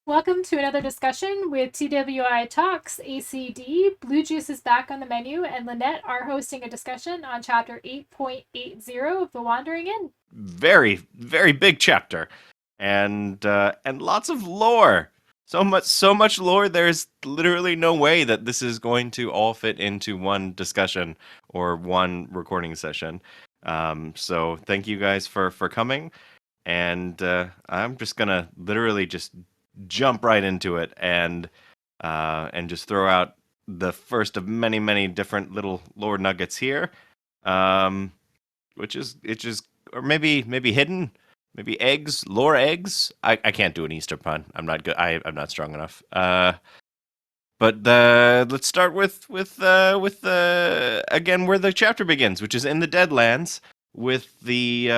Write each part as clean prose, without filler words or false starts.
Welcome to another discussion with TWI Talks ACD. Blue Juice is back on the menu, and Lynette are hosting a discussion on Chapter 8.80 of The Wandering Inn. Very, very big chapter, and lots of lore. So much lore. There's literally no way that this is going to all fit into one discussion or one recording session. So thank you guys for coming, and I'm just gonna literally just jump right into it and just throw out the first of many different little lore nuggets here. Um, which is it's just or maybe hidden, maybe eggs, lore eggs. I can't do an Easter pun. I'm not good. I'm not strong enough. But let's start with again where the chapter begins, which is in the Deadlands, with the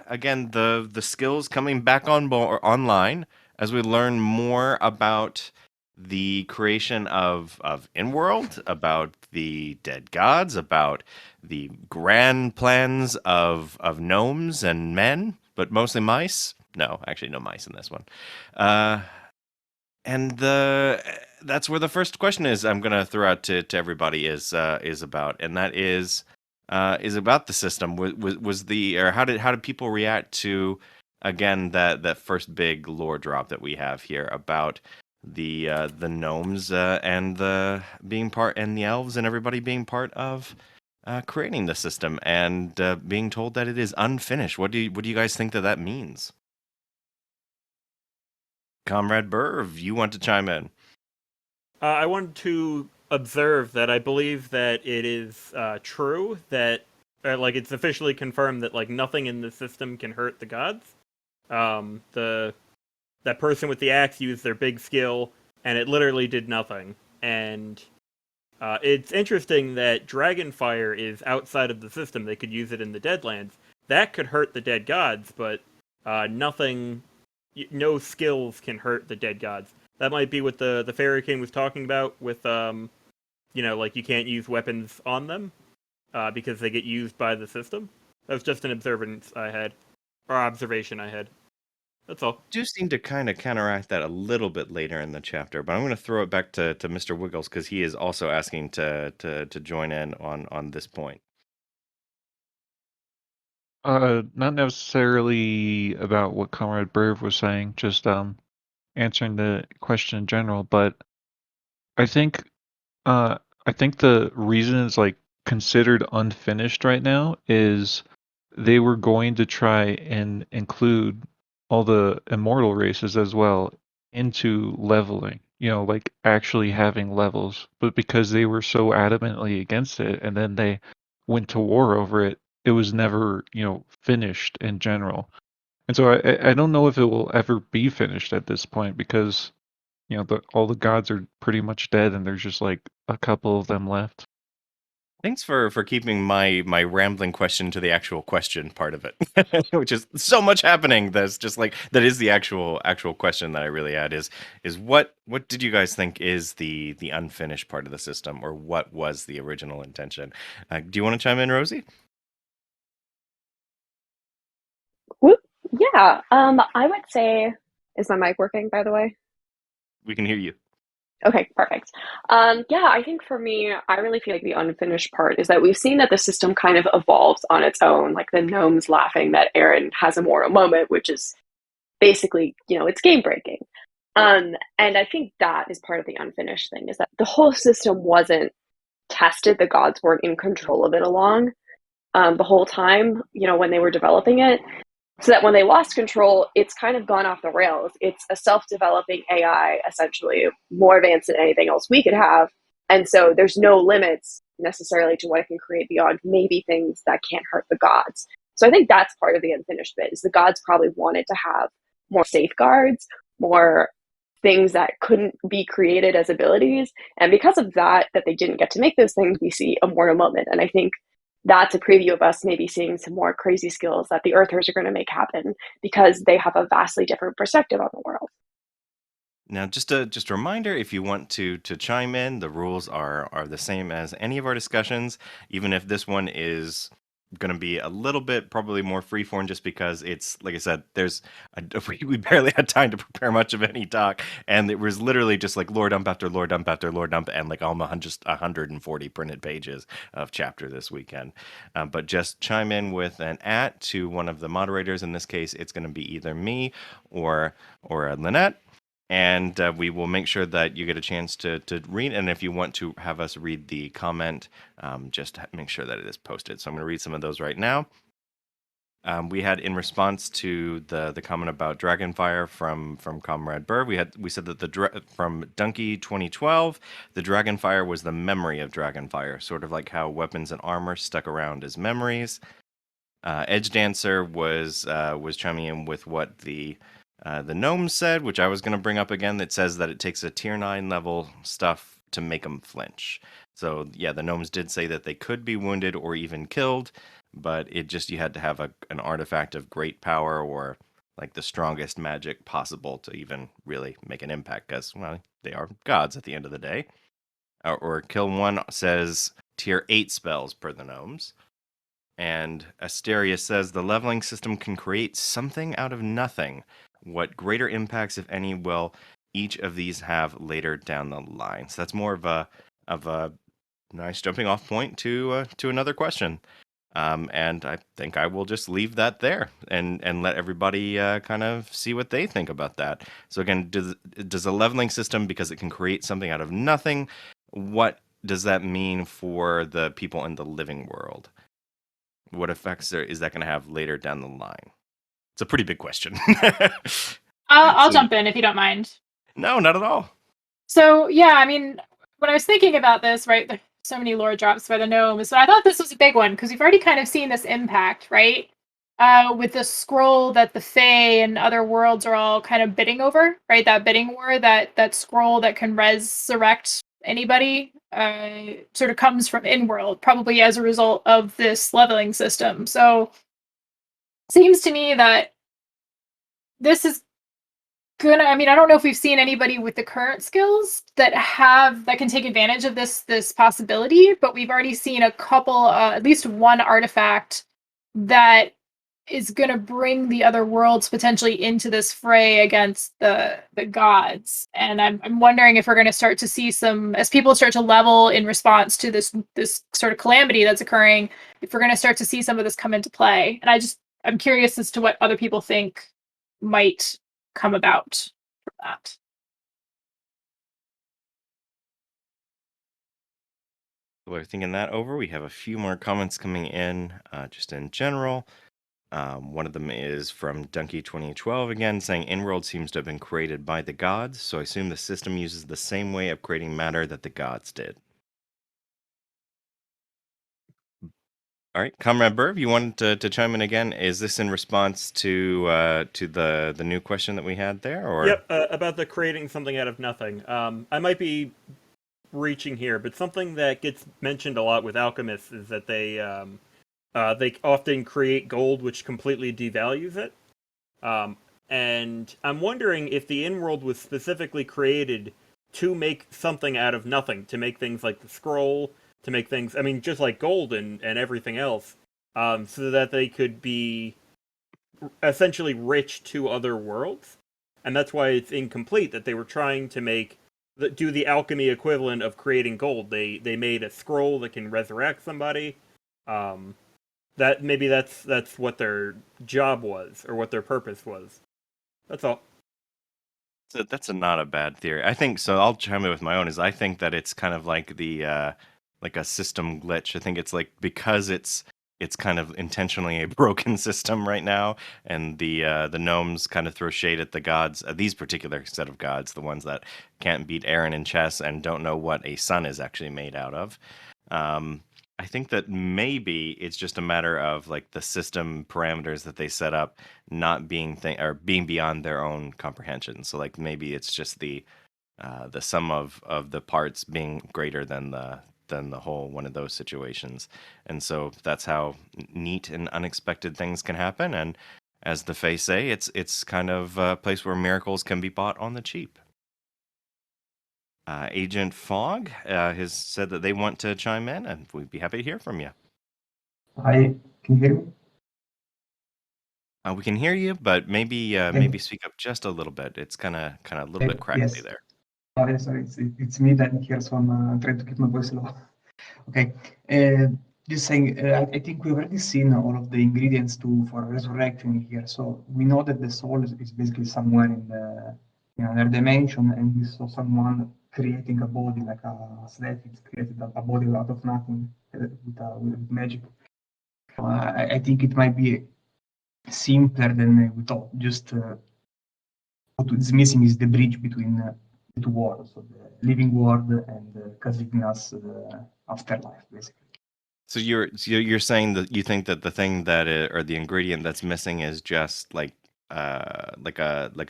again the skills coming back online as we learn more about the creation of Inworld, about the dead gods, about the grand plans of gnomes and men, but mostly mice. No, actually, no mice in this one. Uh, and the that's where the first question is. I'm gonna throw out to everybody is about, and that is about the system. Was the or how did people react to again that first big lore drop that we have here about the gnomes and the being part and the elves and everybody being part of creating the system and being told that it is unfinished. What do you guys think that means? Comrade Burr, if you want to chime in. I wanted to observe that I believe that it is true that, it's officially confirmed that nothing in the system can hurt the gods. The that person with the axe used their big skill, and it literally did nothing. And it's interesting that Dragonfire is outside of the system. They could use it in the Deadlands. That could hurt the dead gods, but nothing, no skills can hurt the dead gods. That might be what the Fairy King was talking about with, you can't use weapons on them because they get used by the system. That was just an observation I had. That's all. Do seem to kind of counteract that a little bit later in the chapter, but I'm going to throw it back to Mr. Wiggles because he is also asking to join in on this point. Not necessarily about what Comrade Burr was saying, just answering the question in general, but I think I think the reason it's considered unfinished right now is they were going to try and include all the immortal races as well into leveling, actually having levels. But because they were so adamantly against it and then they went to war over it, it was never, finished in general. And so I don't know if it will ever be finished at this point because, all the gods are pretty much dead and there's just a couple of them left. Thanks for keeping my rambling question to the actual question part of it, which is so much happening. That's just that is the actual question that I really had is what did you guys think is the unfinished part of the system, or what was the original intention? Do you want to chime in, Rosie? Whoop. Yeah, I would say, is my mic working, by the way? We can hear you. Okay, perfect. Yeah, I think for me, I really feel like the unfinished part is that we've seen that the system kind of evolves on its own, like the gnomes laughing that Aaron has a mortal moment, which is basically, it's game breaking. And I think that is part of the unfinished thing, is that the whole system wasn't tested. The gods weren't in control of it the whole time, when they were developing it. So that when they lost control, it's kind of gone off the rails. It's a self-developing AI, essentially, more advanced than anything else we could have. And so there's no limits necessarily to what it can create beyond maybe things that can't hurt the gods. So I think that's part of the unfinished bit, is the gods probably wanted to have more safeguards, more things that couldn't be created as abilities. And because of that they didn't get to make those things, we see a mortal moment. And I think that's a preview of us maybe seeing some more crazy skills that the Earthers are going to make happen because they have a vastly different perspective on the world. Now, just a reminder, if you want to chime in, the rules are the same as any of our discussions, even if this one is going to be a little bit probably more freeform, just because it's, like I said, we barely had time to prepare much of any talk, and it was literally just like lore dump after lore dump after lore dump, and like almost 140 printed pages of chapter this weekend. But just chime in with an to one of the moderators. In this case, it's going to be either me or Linnet. And we will make sure that you get a chance to read. And if you want to have us read the comment, just make sure that it is posted. So I'm going to read some of those right now. We had, in response to the comment about Dragonfire from Comrade Burr, we said that from Donkey 2012, the Dragonfire was the memory of Dragonfire, sort of like how weapons and armor stuck around as memories. Edge Dancer was chiming in with what the gnomes said, which I was going to bring up again, that says that it takes a tier 9 level stuff to make them flinch. So yeah, the gnomes did say that they could be wounded or even killed, but you had to have an artifact of great power or like the strongest magic possible to even really make an impact, because, well, they are gods at the end of the day. Or Kill One says tier 8 spells per the gnomes. And Asteria says the leveling system can create something out of nothing. What greater impacts, if any, will each of these have later down the line? So that's more of a nice jumping off point to another question. And I think I will just leave that there and let everybody kind of see what they think about that. So again, does a leveling system, because it can create something out of nothing, what does that mean for the people in the living world? What effects is that going to have later down the line? It's a pretty big question. I'll jump in if you don't mind. No, not at all. So yeah, I mean, when I was thinking about this, right, there's so many lore drops by the gnomes, so I thought this was a big one because we've already kind of seen this impact, right? With the scroll that the Fae and other worlds are all kind of bidding over, right? That bidding war, that scroll that can resurrect anybody, sort of comes from in-world, probably as a result of this leveling system. So seems to me that this is gonna, I mean, I don't know if we've seen anybody with the current skills that can take advantage of this possibility, but we've already seen a couple, at least one artifact that is going to bring the other worlds potentially into this fray against the gods. And I'm wondering if we're going to start to see some, as people start to level in response to this sort of calamity that's occurring, if we're going to start to see some of this come into play. And I'm curious as to what other people think might come about from that. While thinking that over, we have a few more comments coming in, just in general. One of them is from Donkey 2012 again, saying Inworld seems to have been created by the gods, so I assume the system uses the same way of creating matter that the gods did. All right, Comrade Burb, you wanted to chime in again. Is this in response to the new question that we had there, or? Yep, about the creating something out of nothing. I might be reaching here, but something that gets mentioned a lot with alchemists is that they often create gold, which completely devalues it. And I'm wondering if the in-world was specifically created to make something out of nothing, to make things like the scroll, to make things, I mean, just like gold and everything else, so that they could be essentially rich to other worlds. And that's why it's incomplete, that they were trying to do the alchemy equivalent of creating gold. They made a scroll that can resurrect somebody. That maybe that's what their job was, or what their purpose was. That's all. So that's not a bad theory. I think so. I'll chime in with my own. Is I think that it's kind of like like a system glitch. I think it's like because it's kind of intentionally a broken system right now, and the gnomes kind of throw shade at the gods, these particular set of gods, the ones that can't beat Aaron in chess and don't know what a sun is actually made out of. I think that maybe it's just a matter of like the system parameters that they set up not being or being beyond their own comprehension. So like maybe it's just the sum of the parts being greater than the whole, one of those situations. And so that's how neat and unexpected things can happen. And as the Fae say, it's kind of a place where miracles can be bought on the cheap. Agent Fogg has said that they want to chime in, and we'd be happy to hear from you. I Can you hear me? We can hear you, but maybe Okay. maybe speak up just a little bit. It's kind of a little bit crackly Yes. there. Oh, yeah, sorry, it's me then here, so I'm trying to keep my voice low. Okay. Just saying, I think we've already seen all of the ingredients for resurrecting here. So we know that the soul is basically somewhere in another dimension, and we saw someone creating a body like a slave. It's created a body out of nothing with magic. I think it might be simpler than we thought. Just what is missing is the bridge between the two worlds, so the living world and Casigna's afterlife, basically. So you're saying that you think that the thing that or the ingredient that's missing is just like a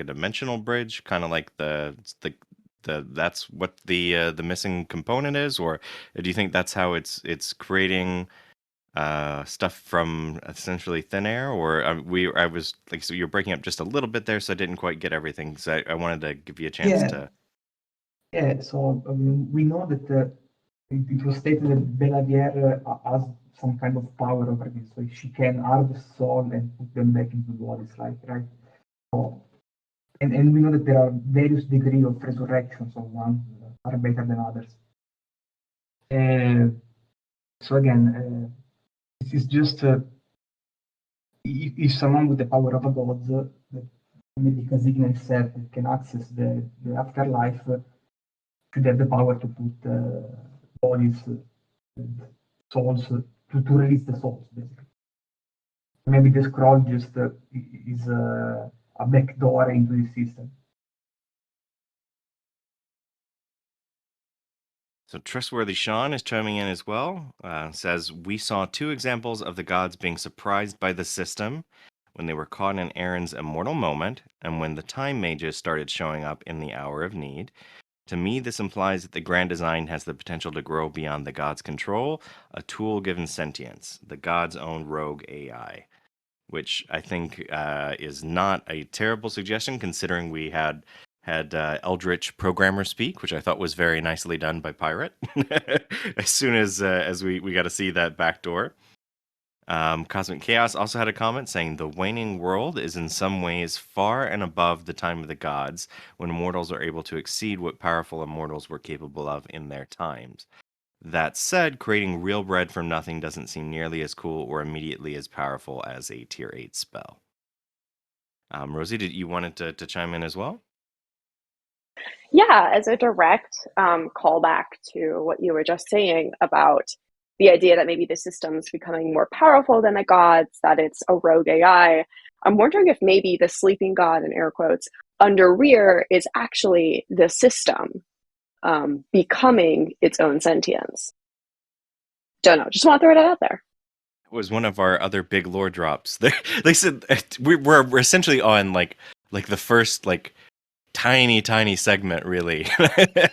dimensional bridge, kind of like the that's what the missing component is, or do you think that's how it's creating stuff from essentially thin air, or I was like, so you're breaking up just a little bit there, so I didn't quite get everything. So I wanted to give you a chance to. Yeah. So we know that it was stated that Belavier has some kind of power over this, so she can harvest soul and put them back into bodies, right? So, and we know that there are various degrees of resurrection, so one are better than others. So again, this is just if someone with the power of a god, maybe Casigna itself that can access the afterlife, should have the power to put bodies, souls, to release the souls, basically. Maybe the scroll just is a back door into the system. So Trustworthy Sean is chiming in as well. Says, we saw two examples of the gods being surprised by the system when they were caught in Aaron's immortal moment and when the time mages started showing up in the hour of need. To me, this implies that the grand design has the potential to grow beyond the god's control, a tool given sentience, the god's own rogue AI, which I think is not a terrible suggestion considering we had Eldritch Programmer speak, which I thought was very nicely done by Pirate. As soon as we got to see that backdoor. Cosmic Chaos also had a comment saying the waning world is in some ways far and above the time of the gods, when mortals are able to exceed what powerful immortals were capable of in their times. That said, creating real bread from nothing doesn't seem nearly as cool or immediately as powerful as a tier 8 spell. Rosie, did you wanted to chime in as well? Yeah, as a direct callback to what you were just saying about the idea that maybe the system's becoming more powerful than the gods, that it's a rogue AI, I'm wondering if maybe the sleeping god, in air quotes, under Rear is actually the system becoming its own sentience. Don't know, just want to throw that out there. Was one of our other big lore drops. They said we're essentially on like the first tiny segment really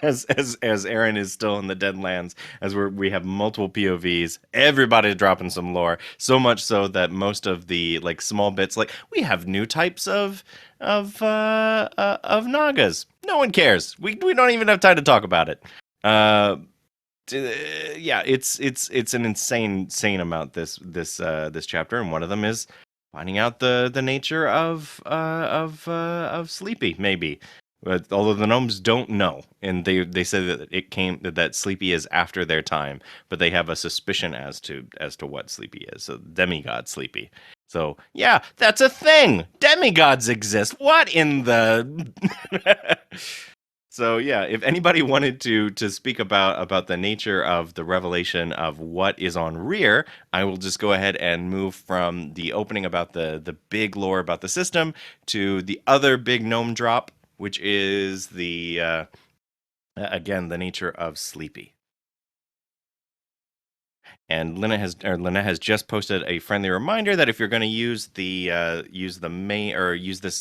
as Aaron is still in the Deadlands, as we have multiple POVs, everybody dropping some lore, so much so that most of the small bits, we have new types of Nagas. No one cares. We don't even have time to talk about it. Yeah, it's an insane amount this chapter, and one of them is finding out the nature of Sleepy, maybe. But although the gnomes don't know, and they said that that Sleepy is after their time, but they have a suspicion as to what Sleepy is. So demigod Sleepy. So yeah, that's a thing. Demigods exist. What in the? So yeah, if anybody wanted to speak about the nature of the revelation of what is on Rear, I will just go ahead and move from the opening about the big lore about the system to the other big gnome drop, which is the again the nature of Sleepy. And Linnet has just posted a friendly reminder that if you're going to use this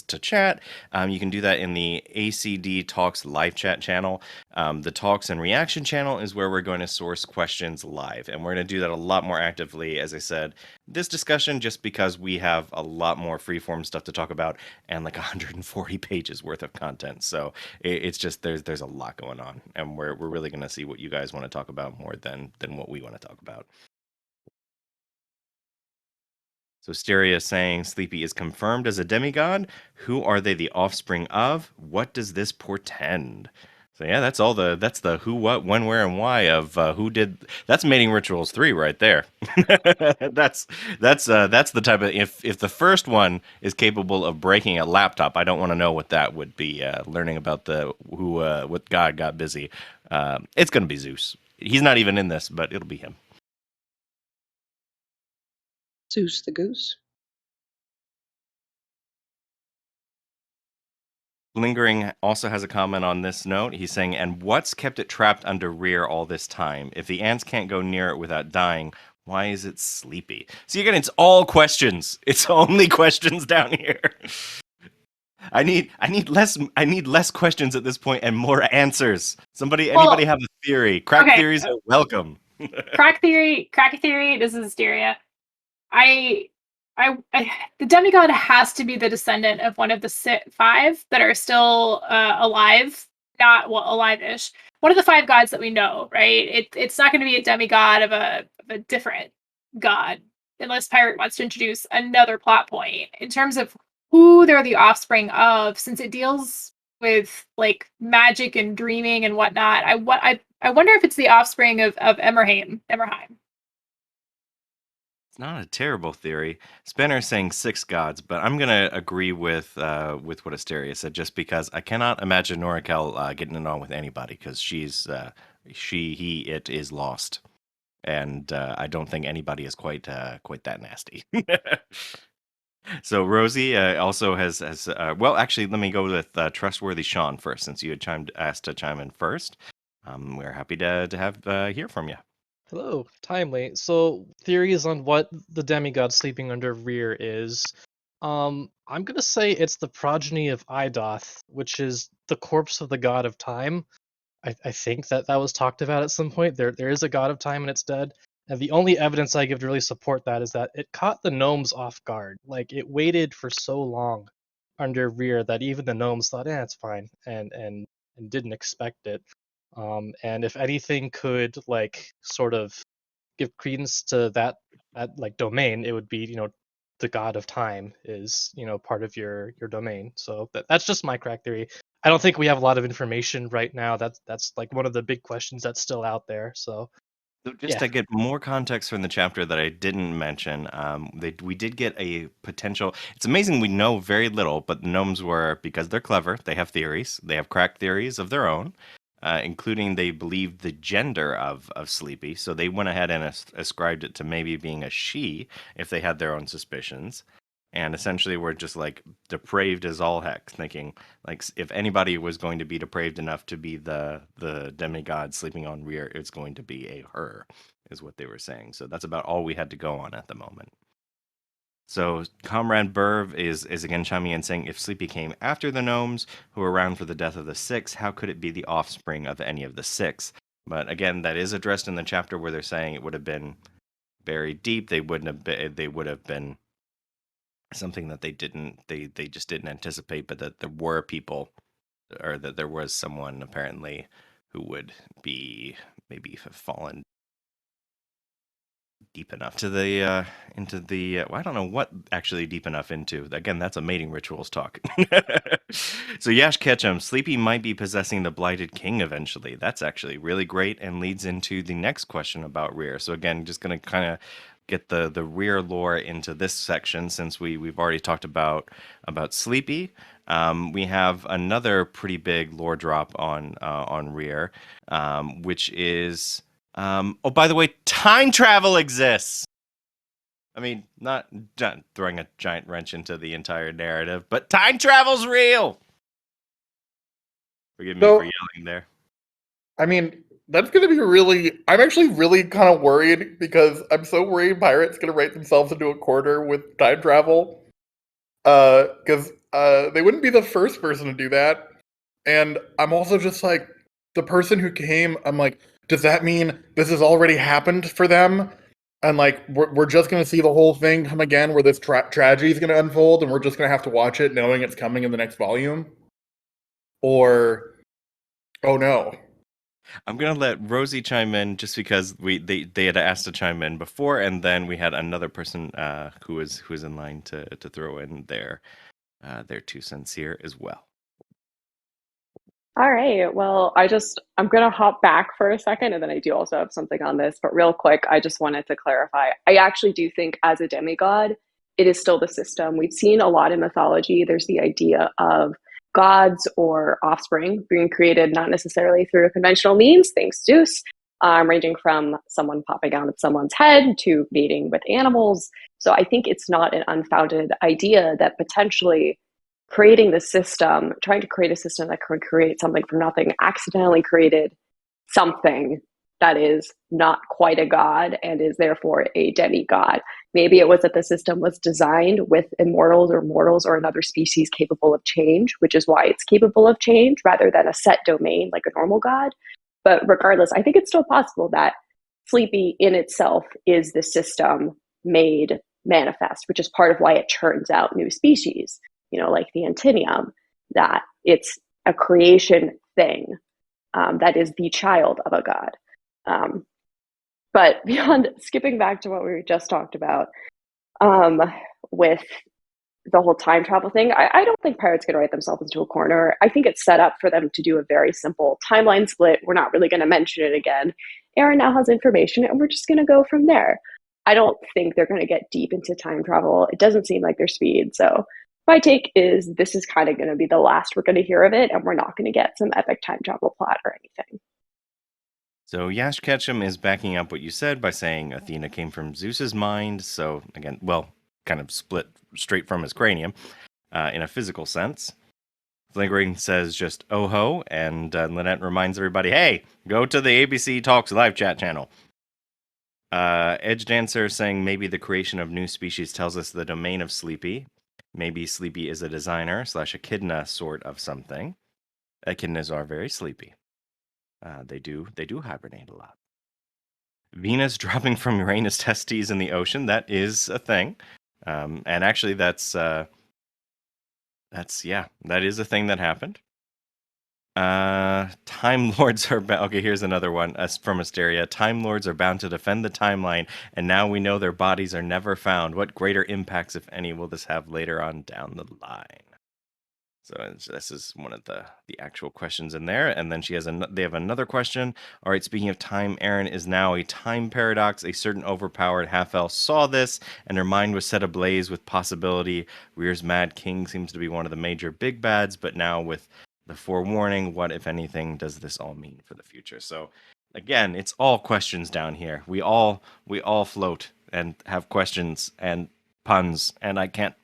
to chat, you can do that in the ACD Talks live chat channel. The Talks and Reaction channel is where we're going to source questions live, and we're going to do that a lot more actively. As I said, this discussion just because we have a lot more freeform stuff to talk about and 140 pages worth of content. So it's just there's a lot going on, and we're really going to see what you guys want to talk about more than what we want to talk about. So Styria is saying Sleepy is confirmed as a demigod. Who are they the offspring of? What does this portend? So yeah, that's the who, what, when, where, and why of who did. That's Mating Rituals 3 right there. that's the type of if the first one is capable of breaking a laptop, I don't want to know what that would be. Learning about the who what god got busy. It's gonna be Zeus. He's not even in this, but it'll be him. Zeus the goose. Lingering also has a comment on this note. He's saying, and what's kept it trapped under rear all this time? If the ants can't go near it without dying, why is it sleepy? See, again, it's all questions. It's only questions down here. I need less questions at this point and more answers. Anybody have a theory? Crack theories are welcome. Crack theory. This is Styria. The demigod has to be the descendant of one of the 5 that are still alive, alive-ish. One of the 5 gods that we know, right? It's not going to be a demigod of a different god, unless Pirate wants to introduce another plot point in terms of who they're the offspring of, since it deals with like magic and dreaming and whatnot. I wonder if it's the offspring of Emmerheim. Not a terrible theory. Spanner's saying 6 gods, but I'm gonna agree with what Asteria said, just because I cannot imagine Norikel getting it on with anybody, because it is lost, and I don't think anybody is quite that nasty. So Rosie also has well, actually, let me go with trustworthy Sean first, since you had asked to chime in first. We're happy to have hear from you. Hello, timely. So theories on what the demigod sleeping under rear is. I'm gonna say it's the progeny of Idoth, which is the corpse of the god of time. I think that was talked about at some point. There is a god of time and it's dead. And the only evidence I give to really support that is that it caught the gnomes off guard. Like, it waited for so long under rear that even the gnomes thought, it's fine, and didn't expect it. And if anything could like sort of give credence to that like domain, it would be, the god of time is, part of your domain. So that's just my crack theory. I don't think we have a lot of information right now. That's like one of the big questions that's still out there. So just to get more context from the chapter that I didn't mention, we did get a potential. It's amazing we know very little, but the gnomes were, because they're clever, they have theories. They have crack theories of their own, including they believed the gender of Sleepy. So they went ahead and ascribed it to maybe being a she if they had their own suspicions. And essentially we're just like depraved as all heck, thinking like if anybody was going to be depraved enough to be the demigod sleeping on rear, it's going to be a her, is what they were saying. So that's about all we had to go on at the moment. So Comrade Burv is again chiming in saying, if Sleepy came after the gnomes who were around for the death of the 6, how could it be the offspring of any of the 6? But again, that is addressed in the chapter where they're saying it would have been buried deep. They would have been something that they just didn't anticipate, but that there were people, or that there was someone apparently who would be maybe fallen deep enough to the into the well, I don't know what actually deep enough into. Again, that's a mating rituals talk. So Yash Ketchum, Sleepy might be possessing the blighted king eventually. That's actually really great and leads into the next question about rear. So again, just going to kind of get the rear lore into this section, since we've already talked about Sleepy. We have another pretty big lore drop on rear, which is oh, by the way, time travel exists. I mean, not throwing a giant wrench into the entire narrative, but time travel's real. Forgive me for yelling there. I mean, that's going to be really... I'm actually really kind of worried, because I'm so worried Pirate's going to write themselves into a corner with time travel. Because they wouldn't be the first person to do that. And I'm also just like, the person who came, I'm like, does that mean this has already happened for them? And like, we're just going to see the whole thing come again, where this tragedy is going to unfold, and we're just going to have to watch it knowing it's coming in the next volume? Or, oh no. I'm gonna let Rosie chime in just because they had asked to chime in before, and then we had another person who was in line to throw in their 2 cents here as well. All right. Well, I'm going to hop back for a second, and then I do also have something on this. But real quick, I just wanted to clarify. I actually do think as a demigod, it is still the system. We've seen a lot in mythology. There's the idea of gods or offspring being created not necessarily through conventional means, thanks Zeus, ranging from someone popping out of someone's head to mating with animals. So I think it's not an unfounded idea that potentially creating the system, trying to create a system that could create something from nothing, accidentally created something that is not quite a god and is therefore a demigod. Maybe it was that the system was designed with immortals or mortals or another species capable of change, which is why it's capable of change rather than a set domain like a normal god. But regardless, I think it's still possible that Sleepy in itself is the system made manifest, which is part of why it churns out new species, like the Antinium, that it's a creation thing that is the child of a god. But beyond skipping back to what we just talked about with the whole time travel thing, I don't think Pirate's going to write themselves into a corner. I think it's set up for them to do a very simple timeline split. We're not really going to mention it again. Aaron now has information, and we're just going to go from there. I don't think they're going to get deep into time travel. It doesn't seem like their speed. So my take is this is kind of going to be the last we're going to hear of it, and we're not going to get some epic time travel plot or anything. So Yash Ketchum is backing up what you said by saying Athena came from Zeus's mind. So again, well, kind of split straight from his cranium in a physical sense. Flagrine says just oh ho, and Lynette reminds everybody, hey, go to the ABC Talks live chat channel. Edge Dancer saying maybe the creation of new species tells us the domain of Sleepy. Maybe Sleepy is a designer / echidna sort of something. Echidnas are very sleepy. They do hibernate a lot. Venus dropping from Uranus testes in the ocean, that is a thing. And actually that is a thing that happened. Time Lords are okay, here's another one from Asteria. Time Lords are bound to defend the timeline, and now we know their bodies are never found. What greater impacts, if any, will this have later on down the line? So this is one of the actual questions in there. And then they have another question. All right, speaking of time, Aaron is now a time paradox. A certain overpowered half-elf saw this, and her mind was set ablaze with possibility. Rear's Mad King seems to be one of the major big bads, but now with the forewarning, what, if anything, does this all mean for the future? So again, it's all questions down here. We all float and have questions and puns, and I can't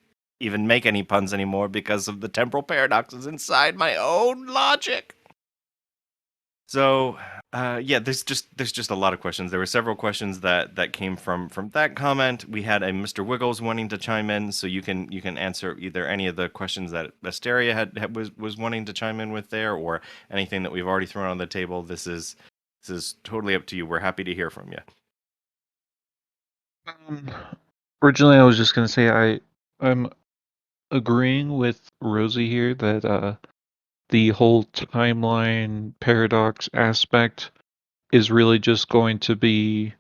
even make any puns anymore because of the temporal paradoxes inside my own logic. So there's just a lot of questions. There were several questions that came from that comment. We had a Mr. Wiggles wanting to chime in, so you can answer either any of the questions that Asteria was wanting to chime in with there, or anything that we've already thrown on the table. This is totally up to you. We're happy to hear from you. Originally, I was just gonna say I'm agreeing with Rosie here that the whole timeline paradox aspect is really just going to be,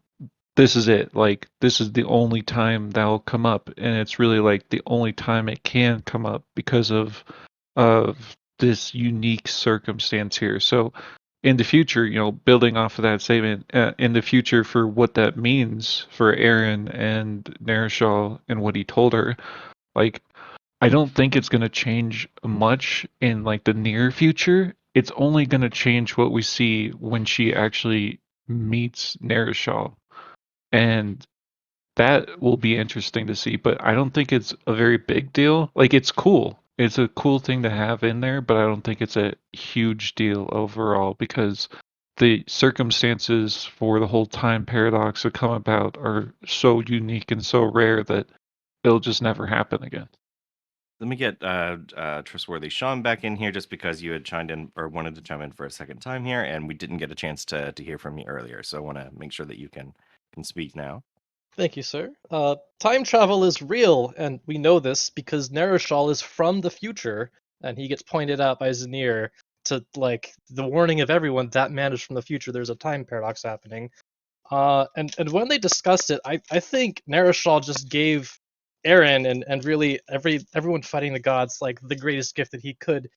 this is it. Like, this is the only time that'll come up, and it's really like the only time it can come up because of this unique circumstance here. So in the future, building off of that statement, in the future for what that means for Aaron and Narishal and what he told her, like, I don't think it's going to change much in like the near future. It's only going to change what we see when she actually meets Narishal. And that will be interesting to see, but I don't think it's a very big deal. Like, it's cool. It's a cool thing to have in there, but I don't think it's a huge deal overall because the circumstances for the whole time paradox to come about are so unique and so rare that it'll just never happen again. Let me get trustworthy Sean back in here, just because you had chimed in or wanted to chime in for a second time here, and we didn't get a chance to hear from you earlier. So I want to make sure that you can speak now. Thank you, sir. Time travel is real, and we know this because Narishal is from the future, and he gets pointed out by Zanir to like the warning of everyone that man is from the future. There's a time paradox happening. And when they discussed it, I think Narashal just gave Aaron and really everyone fighting the gods like the greatest gift that he could,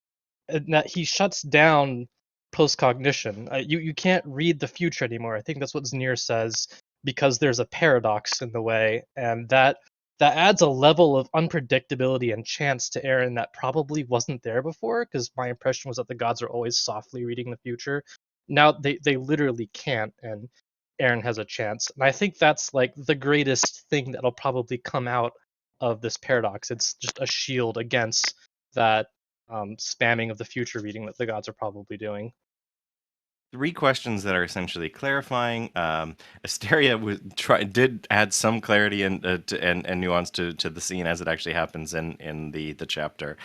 and that he shuts down post-cognition. You can't read the future anymore. I think that's what Znir says, because there's a paradox in the way, and that adds a level of unpredictability and chance to Aaron that probably wasn't there before, because my impression was that the gods are always softly reading the future. Now they literally can't, and Aaron has a chance. And I think that's like the greatest thing that'll probably come out of this paradox. It's just a shield against that spamming of the future reading that the gods are probably doing. 3 questions that are essentially clarifying. Asteria did add some clarity and nuance to the scene as it actually happens in the chapter.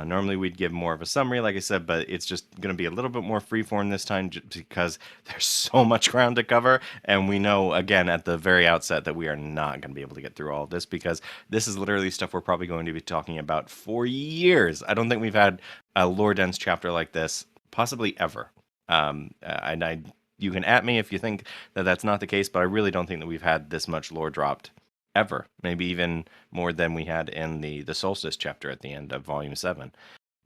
Normally we'd give more of a summary, like I said, but it's just going to be a little bit more freeform this time because there's so much ground to cover, and we know again at the very outset that we are not going to be able to get through all of this because this is literally stuff we're probably going to be talking about for years. I don't think we've had a lore dense chapter like this possibly ever. And you can at me if you think that that's not the case, but I really don't think that we've had this much lore dropped ever. Maybe even more than we had in the Solstice chapter at the end of Volume 7.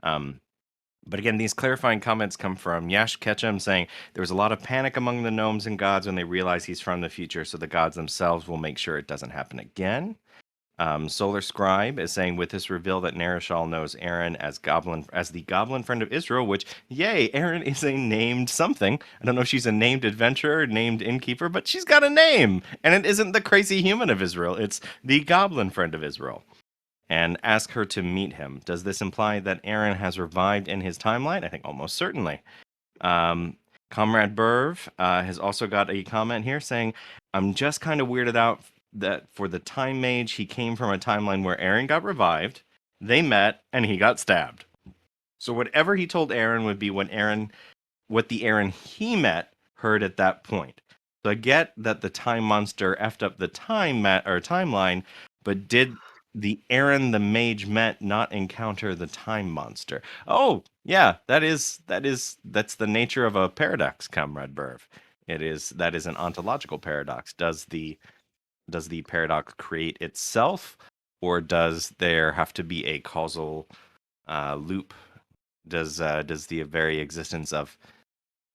But again, these clarifying comments come from Yash Ketchum saying there was a lot of panic among the gnomes and gods when they realize he's from the future, so the gods themselves will make sure it doesn't happen again. Solascriber is saying with this reveal that Narashal knows Aaron as the goblin friend of Israel, which, yay, Aaron is a named something. I don't know if she's a named adventurer, named innkeeper, but she's got a name. And it isn't the crazy human of Israel. It's the goblin friend of Israel. And ask her to meet him. Does this imply that Aaron has revived in his timeline? I think almost certainly. Comrade Burv has also got a comment here saying, I'm just kind of weirded out that for the time mage, he came from a timeline where Aaron got revived, they met, and he got stabbed. So whatever he told Aaron would be what the Aaron he met heard at that point. So I get that the time monster effed up the timeline, but did the Aaron the mage met not encounter the time monster? Oh, yeah, that's the nature of a paradox, Comrade Burv. That is an ontological paradox. Does the paradox create itself, or does there have to be a causal loop? Does the very existence of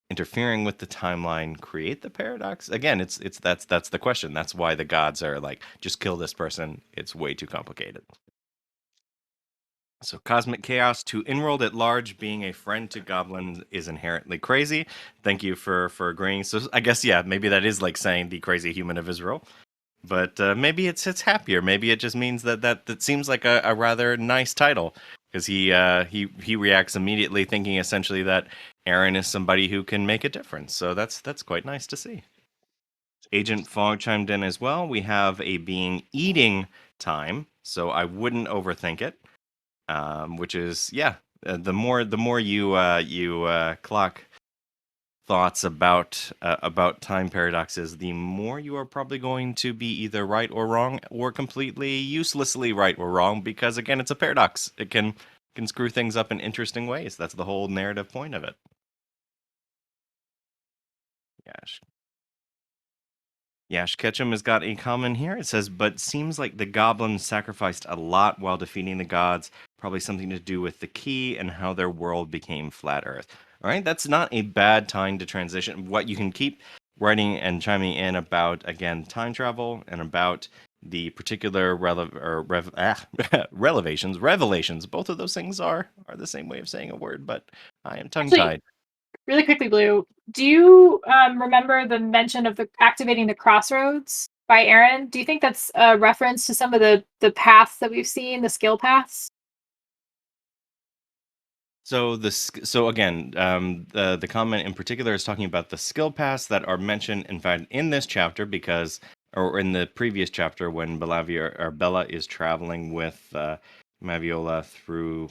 interfering with the timeline create the paradox? Again, that's the question. That's why the gods are like, just kill this person. It's way too complicated. So Cosmic Chaos, to Enrolled at Large, being a friend to goblins is inherently crazy. Thank you for agreeing. So I guess, yeah, maybe that is like saying the crazy human of Israel. But maybe it's happier. Maybe it just means that seems like a rather nice title, because he reacts immediately, thinking essentially that Aaron is somebody who can make a difference. So that's quite nice to see. Agent Fogg chimed in as well. We have a being eating time, so I wouldn't overthink it. Which is the more you clock thoughts about time paradoxes, the more you are probably going to be either right or wrong, or completely uselessly right or wrong, because again, it's a paradox. It can screw things up in interesting ways. That's the whole narrative point of it. Yash Ketchum has got a comment here. It says, but seems like the goblins sacrificed a lot while defeating the gods. Probably something to do with the key and how their world became flat Earth. All right, that's not a bad time to transition. What you can keep writing and chiming in about, again, time travel and about the particular revelations. Both of those things are the same way of saying a word, but I am tongue-tied. Really quickly, Blue, do you remember the mention of activating the crossroads by Aaron? Do you think that's a reference to some of the paths that we've seen, the skill paths? So again, the comment in particular is talking about the skill paths that are mentioned, in fact, in this chapter, or in the previous chapter when Bella is traveling with Maviola through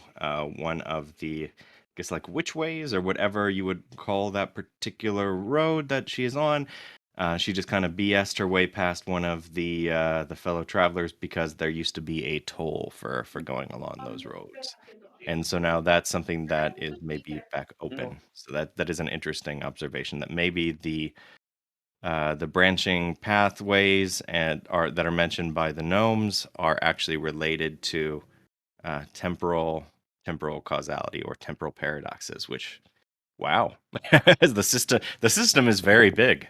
one of the, I guess, like witch ways or whatever you would call that particular road that she is on. She just kind of BS'd her way past one of the fellow travelers because there used to be a toll for going along those roads. And so now that's something that is maybe back open. So that is an interesting observation, that maybe the branching pathways that are mentioned by the gnomes are actually related to temporal causality or temporal paradoxes. Which, wow, the system is very big.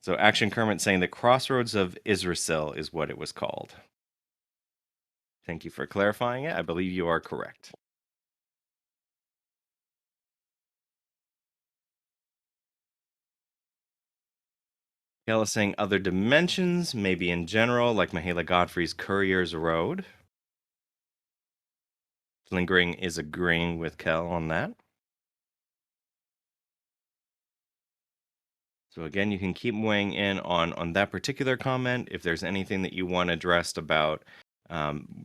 So Action Kermit saying the Crossroads of Israel is what it was called. Thank you for clarifying it. I believe you are correct. Gail is saying other dimensions, maybe in general, like Mihaela Godfrey's Courier's Road. Lingering is agreeing with Kel on that. So again, you can keep weighing in on that particular comment. If there's anything that you want addressed about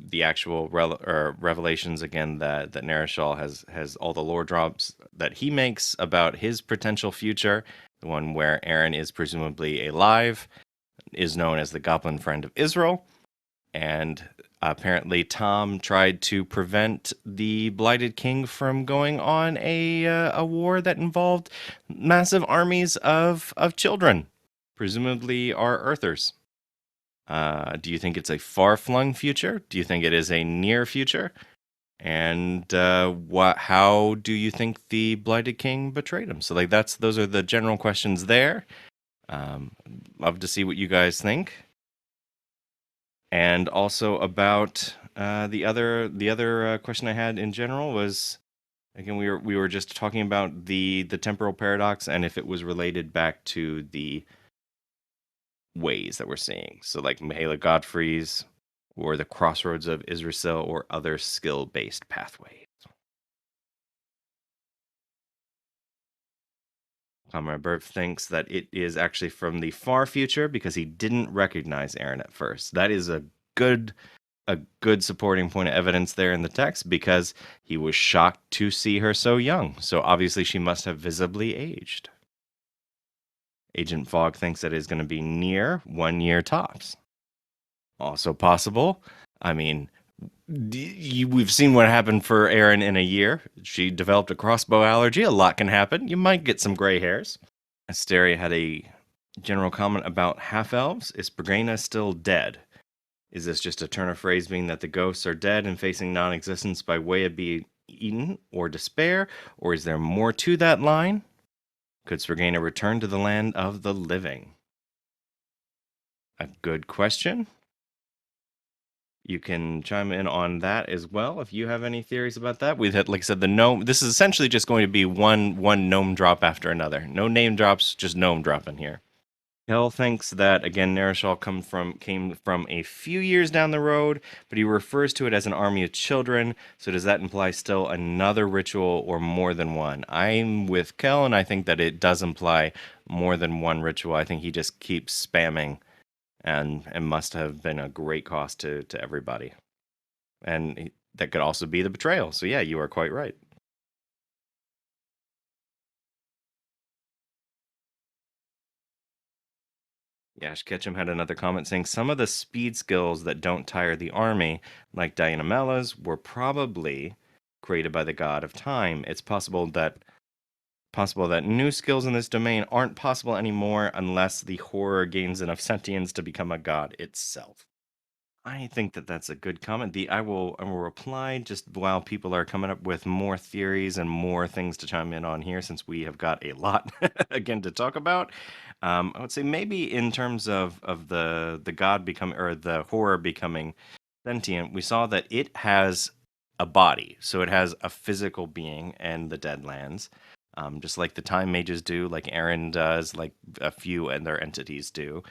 the actual revelations, again, that Narishal has all the lore drops that he makes about his potential future, the one where Aaron is presumably alive, is known as the Goblin Friend of Israel. And apparently Tom tried to prevent the Blighted King from going on a war that involved massive armies of children, presumably our Earthers. Do you think it's a far-flung future? Do you think it is a near future? And how do you think the Blighted King betrayed him? So those are the general questions there. Love to see what you guys think. And also about the other question I had in general was, again, we were just talking about the temporal paradox and if it was related back to the ways that we're seeing. So like Mihaela Godfrey's or the Crossroads of Israel or other skill-based pathways. Comrade Burp thinks that it is actually from the far future because he didn't recognize Aaron at first. That is a good supporting point of evidence there in the text, because he was shocked to see her so young. So obviously she must have visibly aged. Agent Fogg thinks that it is going to be near 1 year tops. Also possible. I mean, we've seen what happened for Erin in a year. She developed a crossbow allergy. A lot can happen. You might get some gray hairs. Asteria had a general comment about half-elves. Is Brigana still dead? Is this just a turn of phrase meaning that the ghosts are dead and facing non-existence by way of being eaten or despair? Or is there more to that line? Could Svergana return to the land of the living? A good question. You can chime in on that as well if you have any theories about that. We've had, like I said, the gnome. This is essentially just going to be one gnome drop after another. No name drops, just gnome dropping here. Hell thinks that, again, Narishal came from a few years down the road, but he refers to it as an army of children. So does that imply still another ritual or more than one? I'm with Kel, and I think that it does imply more than one ritual. I think he just keeps spamming, and must have been a great cost to everybody. And that could also be the betrayal. So yeah, you are quite right. Yash Ketchum had another comment saying some of the speed skills that don't tire the army, like Diana Mella's, were probably created by the god of time. It's possible that new skills in this domain aren't possible anymore unless the horror gains enough sentience to become a god itself. I think that that's a good comment. I will reply just while people are coming up with more theories and more things to chime in on here, since we have got a lot again to talk about. I would say maybe in terms of the god becoming, or the horror becoming sentient, we saw that it has a body, so it has a physical being and the Deadlands, just like the Time Mages do, like Aaron does, like a few other entities do.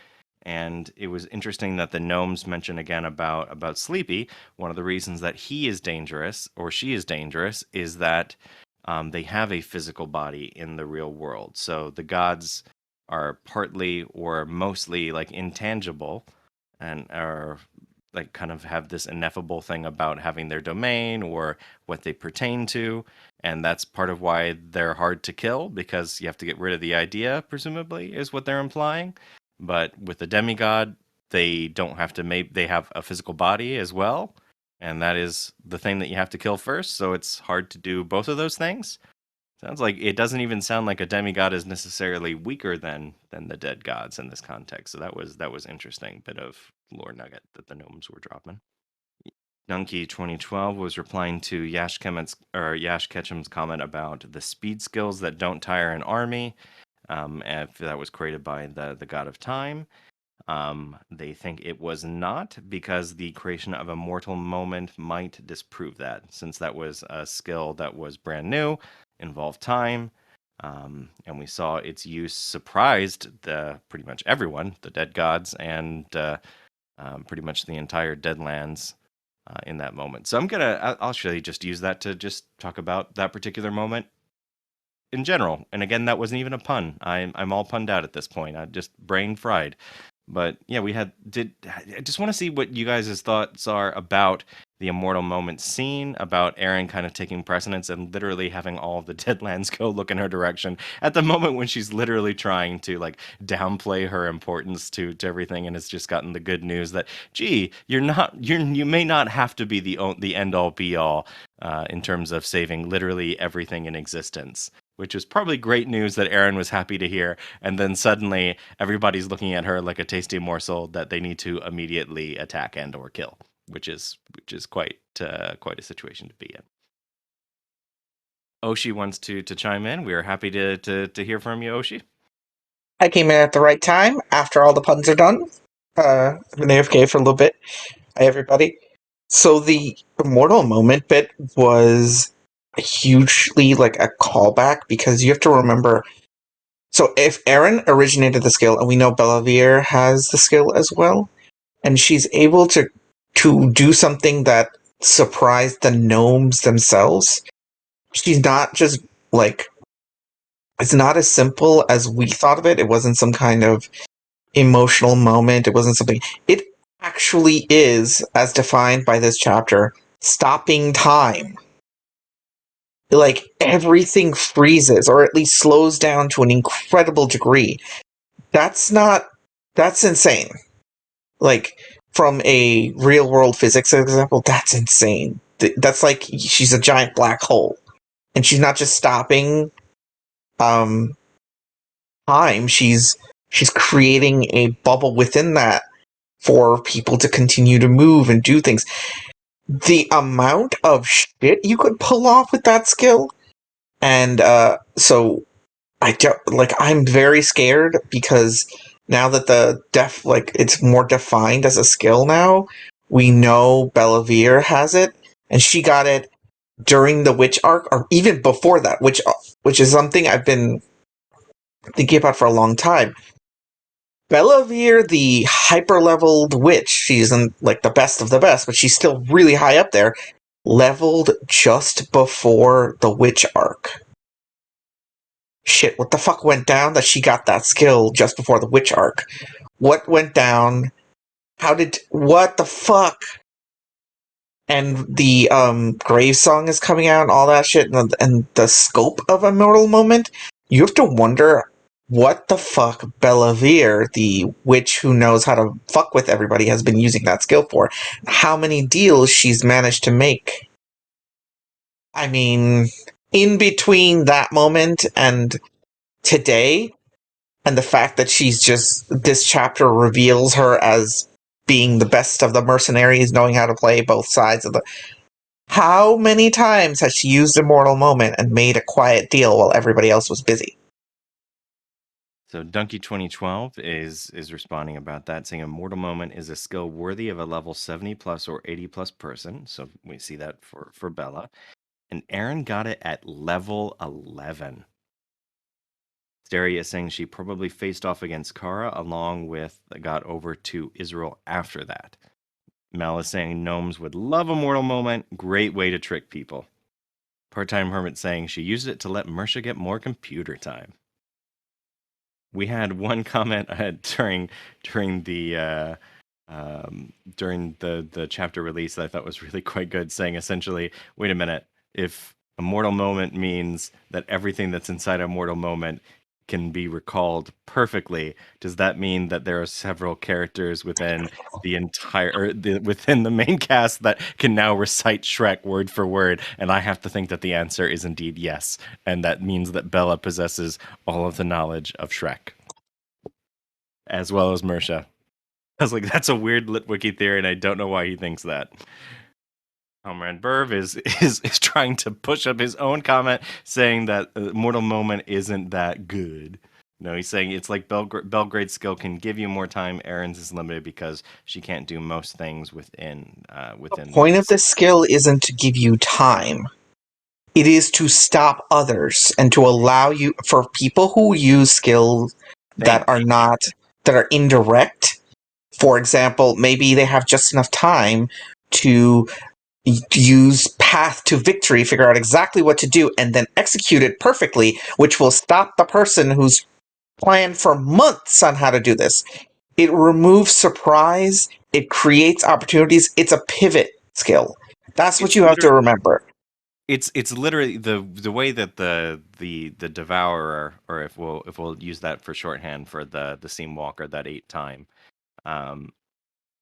And it was interesting that the gnomes mention again about Sleepy. One of the reasons that he is dangerous, or she is dangerous, is that they have a physical body in the real world. So the gods are partly or mostly like intangible, and are like kind of have this ineffable thing about having their domain or what they pertain to. And that's part of why they're hard to kill, because you have to get rid of the idea, presumably, is what they're implying. But with the demigod, they don't have to they have a physical body as well. and that is the thing that you have to kill first. So it's hard to do both of those things. Sounds like it doesn't even sound like a demigod is necessarily weaker than the dead gods in this context. So that was interesting bit of lore nugget that the gnomes were dropping. Donkey 2012 was replying to Yash Ketchum's comment about the speed skills that don't tire an army. If that was created by the god of time. They think it was not, because the creation of a mortal moment might disprove that, since that was a skill that was brand new, involved time, and we saw its use surprised pretty much everyone, the dead gods, and pretty much the entire Deadlands in that moment. So I'll actually just use that to just talk about that particular moment in general. And again, that wasn't even a pun. I'm all punned out at this point. I just brain fried. But yeah, I just want to see what you guys' thoughts are about the immortal moment scene, about Erin kind of taking precedence and literally having all of the Deadlands go look in her direction at the moment when she's literally trying to like downplay her importance to everything, and has just gotten the good news that, gee, you may not have to be the end all be all in terms of saving literally everything in existence. Which is probably great news that Erin was happy to hear. And then suddenly everybody's looking at her like a tasty morsel that they need to immediately attack and or kill, which is quite a situation to be in. Oshi wants to chime in. We are happy to hear from you, Oshi. I came in at the right time after all the puns are done. I've been AFK for a little bit. Hi, everybody. So the immortal moment bit was hugely like a callback, because you have to remember. So if Erin originated the skill, and we know Bellavere has the skill as well, and she's able to do something that surprised the gnomes themselves, she's not just like, it's not as simple as we thought of it. It wasn't some kind of emotional moment. It wasn't something. It actually is, as defined by this chapter, stopping time. Like, everything freezes, or at least slows down to an incredible degree. That's insane. Like, from a real world physics example, that's insane. That's like she's a giant black hole. And she's not just stopping time, she's creating a bubble within that for people to continue to move and do things. The amount of shit you could pull off with that skill, and so I'm very scared, because now that it's more defined as a skill now, we know Bellavere has it, and she got it during the witch arc, or even before that, which is something I've been thinking about for a long time. Bellavere, the hyper-leveled witch, she's in like the best of the best, but she's still really high up there, leveled just before the witch arc. Shit, what the fuck went down that she got that skill just before the witch arc? What went down? What the fuck? And the Grave Song is coming out and all that shit, and the scope of Immortal Moment, you have to wonder what the fuck Bellavere, the witch who knows how to fuck with everybody, has been using that skill for. How many deals she's managed to make. I mean, in between that moment and today, and the fact that this chapter reveals her as being the best of the mercenaries, knowing how to play both sides of the... How many times has she used Immortal Moment and made a quiet deal while everybody else was busy? So Donkey 2012 is responding about that, saying Immortal Moment is a skill worthy of a level 70 plus or 80 plus person. So we see that for Bella. And Erin got it at level 11. Steria is saying she probably faced off against Kara, along with got over to Israel after that. Mel is saying gnomes would love Immortal Moment. Great way to trick people. Part-Time Hermit saying she used it to let Mersha get more computer time. We had one comment during the chapter release that I thought was really quite good, saying essentially, wait a minute, if Immortal Moment means that everything that's inside Immortal Moment can be recalled perfectly, does that mean that there are several characters within within the main cast that can now recite Shrek word for word? And I have to think that the answer is indeed yes, and that means that Bella possesses all of the knowledge of Shrek, as well as Mersha. I was like, that's a weird Litwiki theory, and I don't know why he thinks that. Comrade Burv is trying to push up his own comment, saying that Mortal Moment isn't that good. No, he's saying it's like Belgrade's skill can give you more time. Erin's is limited because she can't do most things within. The point of this skill isn't to give you time. It is to stop others and to allow you, for people who use skills that are indirect. For example, maybe they have just enough time to use path to victory, figure out exactly what to do, and then execute it perfectly, which will stop the person who's planned for months on how to do this. It removes surprise. It creates opportunities. It's a pivot skill. That's what you have to remember. It's literally the way that the devourer, or if we'll use that for shorthand for the seam walker that ate time,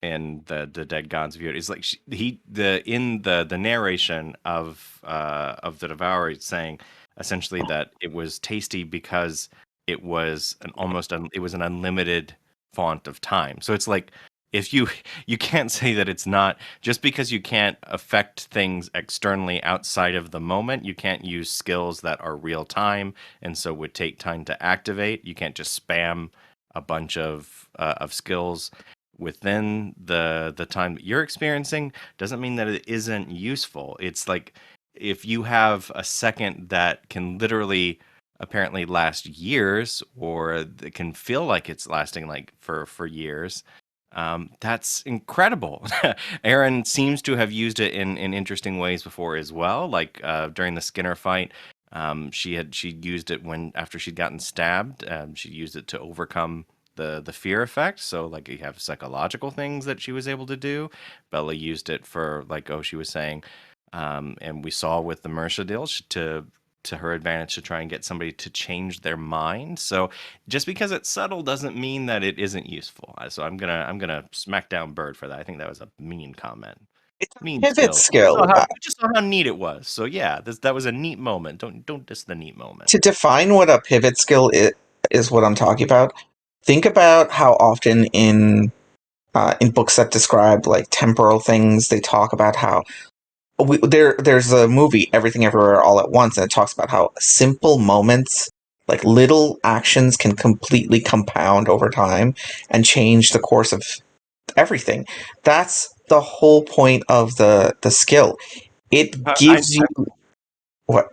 and the dead god's view, is like in the narration of the devourer, it's saying essentially that it was tasty because it was an unlimited font of time. So it's like, if you can't say that it's not, just because you can't affect things externally outside of the moment. You can't use skills that are real time and so would take time to activate. You can't just spam a bunch of skills within the time that you're experiencing. Doesn't mean that it isn't useful. It's like, if you have a second that can literally apparently last years, or it can feel like it's lasting like for years, that's incredible. Erin seems to have used it in interesting ways before as well, like during the Skinner fight. She used it after she'd gotten stabbed. She used it to overcome the fear effect. So like, you have psychological things that she was able to do. Bella used it for, like she was saying, and we saw with the Mersha deal, to her advantage, to try and get somebody to change their mind. So just because it's subtle doesn't mean that it isn't useful. So I'm gonna smack down Bird for that. I think that was a mean comment. It's a Mean pivot skill. We just saw how neat it was. So yeah, that was a neat moment. Don't diss the neat moment. To define what a pivot skill is what I'm talking about. Think about how often in books that describe like temporal things, they talk about how there's a movie, Everything Everywhere All at Once, and it talks about how simple moments, like little actions, can completely compound over time and change the course of everything. That's the whole point of the skill. It gives you what?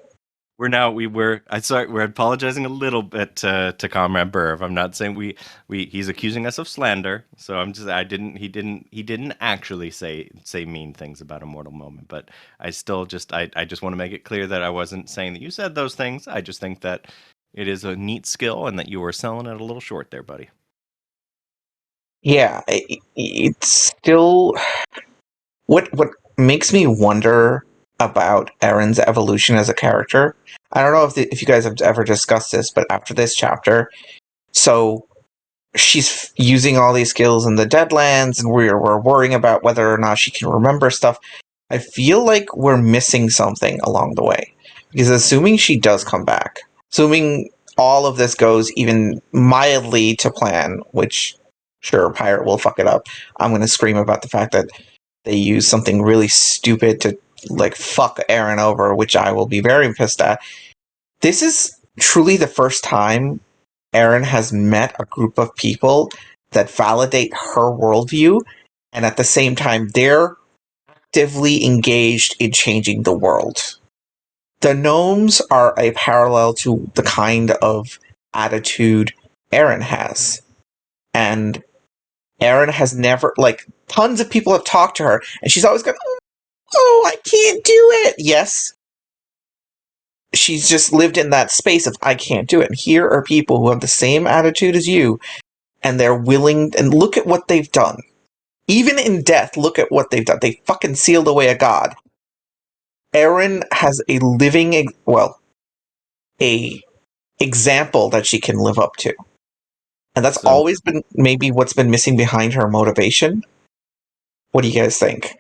We're apologizing a little bit to Comrade Burv. I'm not saying he's accusing us of slander. So he didn't actually say mean things about Immortal Moment, but I still I just want to make it clear that I wasn't saying that you said those things. I just think that it is a neat skill and that you were selling it a little short there, buddy. Yeah, it's still what makes me wonder about Erin's evolution as a character. I don't know if you guys have ever discussed this, but after this chapter, so she's using all these skills in the Deadlands, and we're worrying about whether or not she can remember stuff. I feel like we're missing something along the way, because assuming she does come back, assuming all of this goes even mildly to plan, which sure, Pirate will fuck it up. I'm going to scream about the fact that they use something really stupid to like fuck Erin over, which I will be very pissed at. This is truly the first time Erin has met a group of people that validate her worldview, and at the same time, they're actively engaged in changing the world. The gnomes are a parallel to the kind of attitude Erin has. And Erin has never, like, tons of people have talked to her, and she's always gone, oh, I can't do it. Yes. She's just lived in that space of, I can't do it. And here are people who have the same attitude as you, and they're willing, and look at what they've done. Even in death, look at what they've done. They fucking sealed away a god. Erin has a example that she can live up to. And that's So- always been maybe what's been missing behind her motivation. What do you guys think?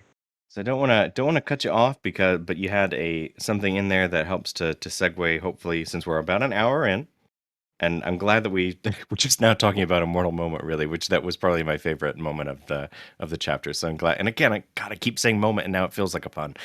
So I don't want to cut you off but you had something in there that helps to segue, hopefully, since we're about an hour in. And I'm glad that we're just now talking about a mortal moment, really, which that was probably my favorite moment of the chapter. So I'm glad. And again, I gotta keep saying moment, and now it feels like a pun.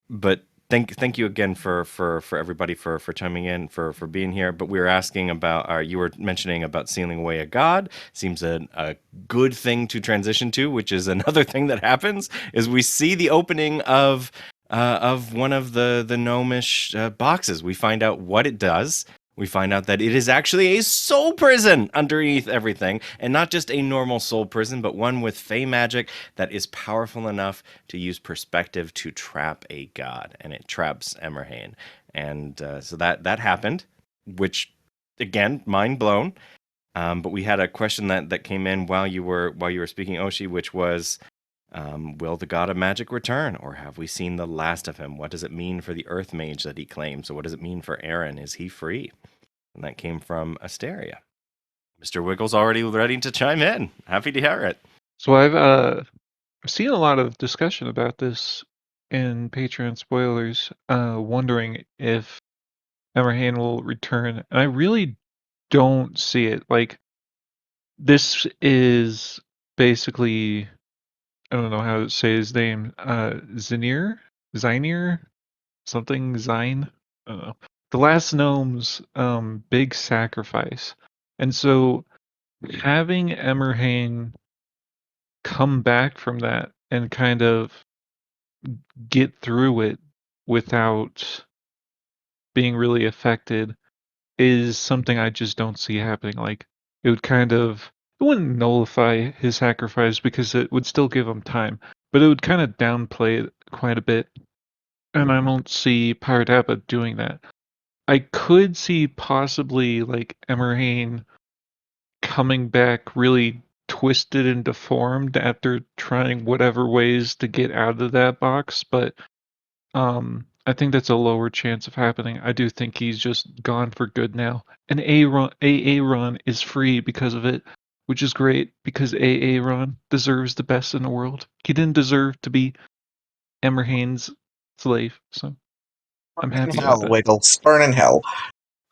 But thank you again for everybody for chiming in, for being here. But we were asking about, you were mentioning about sealing away a god. Seems a good thing to transition to, which is another thing that happens is we see the opening of one of the gnomish boxes. We find out what it does. We find out that it is actually a soul prison underneath everything, and not just a normal soul prison, but one with fey magic that is powerful enough to use perspective to trap a god, and it traps Emerhane. And so that happened, which, again, mind blown. But we had a question that came in while you were speaking, Oshi, which was, will the god of magic return, or have we seen the last of him? What does it mean for the earth mage that he claims? So what does it mean for Aaron? Is he free? And that came from Asteria. Mr. Wiggles already ready to chime in. Happy to hear it. So I've seen a lot of discussion about this in Patreon spoilers, wondering if Emerhane will return. And I really don't see it. Like, this is basically, I don't know how to say his name, Zinir? Something Zine? I don't know. The last gnome's big sacrifice. And so having Emerhane come back from that and kind of get through it without being really affected is something I just don't see happening. Like, it wouldn't nullify his sacrifice because it would still give him time, but it would kind of downplay it quite a bit. And I don't see Pirate Appa doing that. I could see possibly like Emerhane coming back really twisted and deformed after trying whatever ways to get out of that box, but I think that's a lower chance of happening. I do think he's just gone for good now. And Aaron is free because of it, which is great because Aaron deserves the best in the world. He didn't deserve to be Emerhane's slave, so I'm Burn in happy about hell, that. Wiggles. Burn in hell.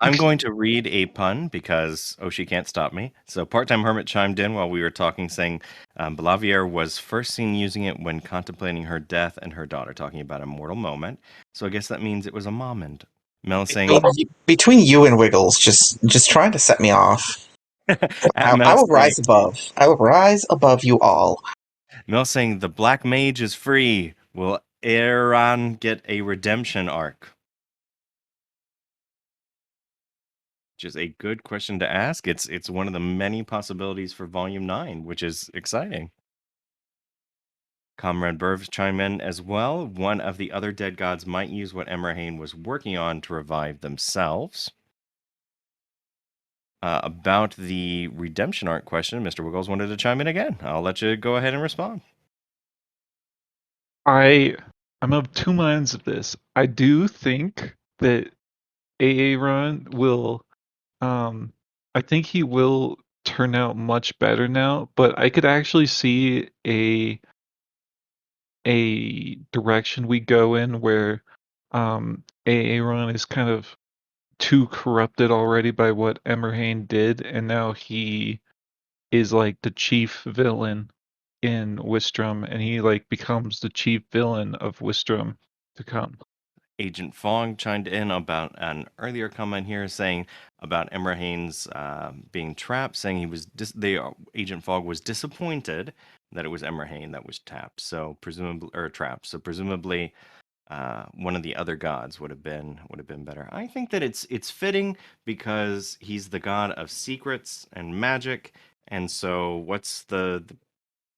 I'm going to read a pun because Oshi can't stop me. So Part-Time Hermit chimed in while we were talking, saying Belavier was first seen using it when contemplating her death and her daughter, talking about a mortal moment. So I guess that means it was a moment. Mel saying... Between you and Wiggles, just trying to set me off. I will rise above. I will rise above you all. Mel saying the black mage is free. Will Aaron get a redemption arc? Which is a good question to ask. It's one of the many possibilities for Volume 9, which is exciting. Comrade Burves chime in as well. One of the other dead gods might use what Emerhane was working on to revive themselves. About the redemption arc question, Mr. Wiggles wanted to chime in again. I'll let you go ahead and respond. I'm of two minds of this. I do think that Aaron will I think he will turn out much better now, but I could actually see a direction we go in where Aaron is kind of too corrupted already by what Emerhane did, and now he is like the chief villain in Wistrom, and he like becomes the chief villain of Wistrom to come. Agent Fogg chimed in about an earlier comment here saying about Emerhane's being trapped, saying he was Agent Fogg was disappointed that it was Emerhane that was trapped. So presumably one of the other gods would have been better. I think that it's fitting because he's the god of secrets and magic, and so what's the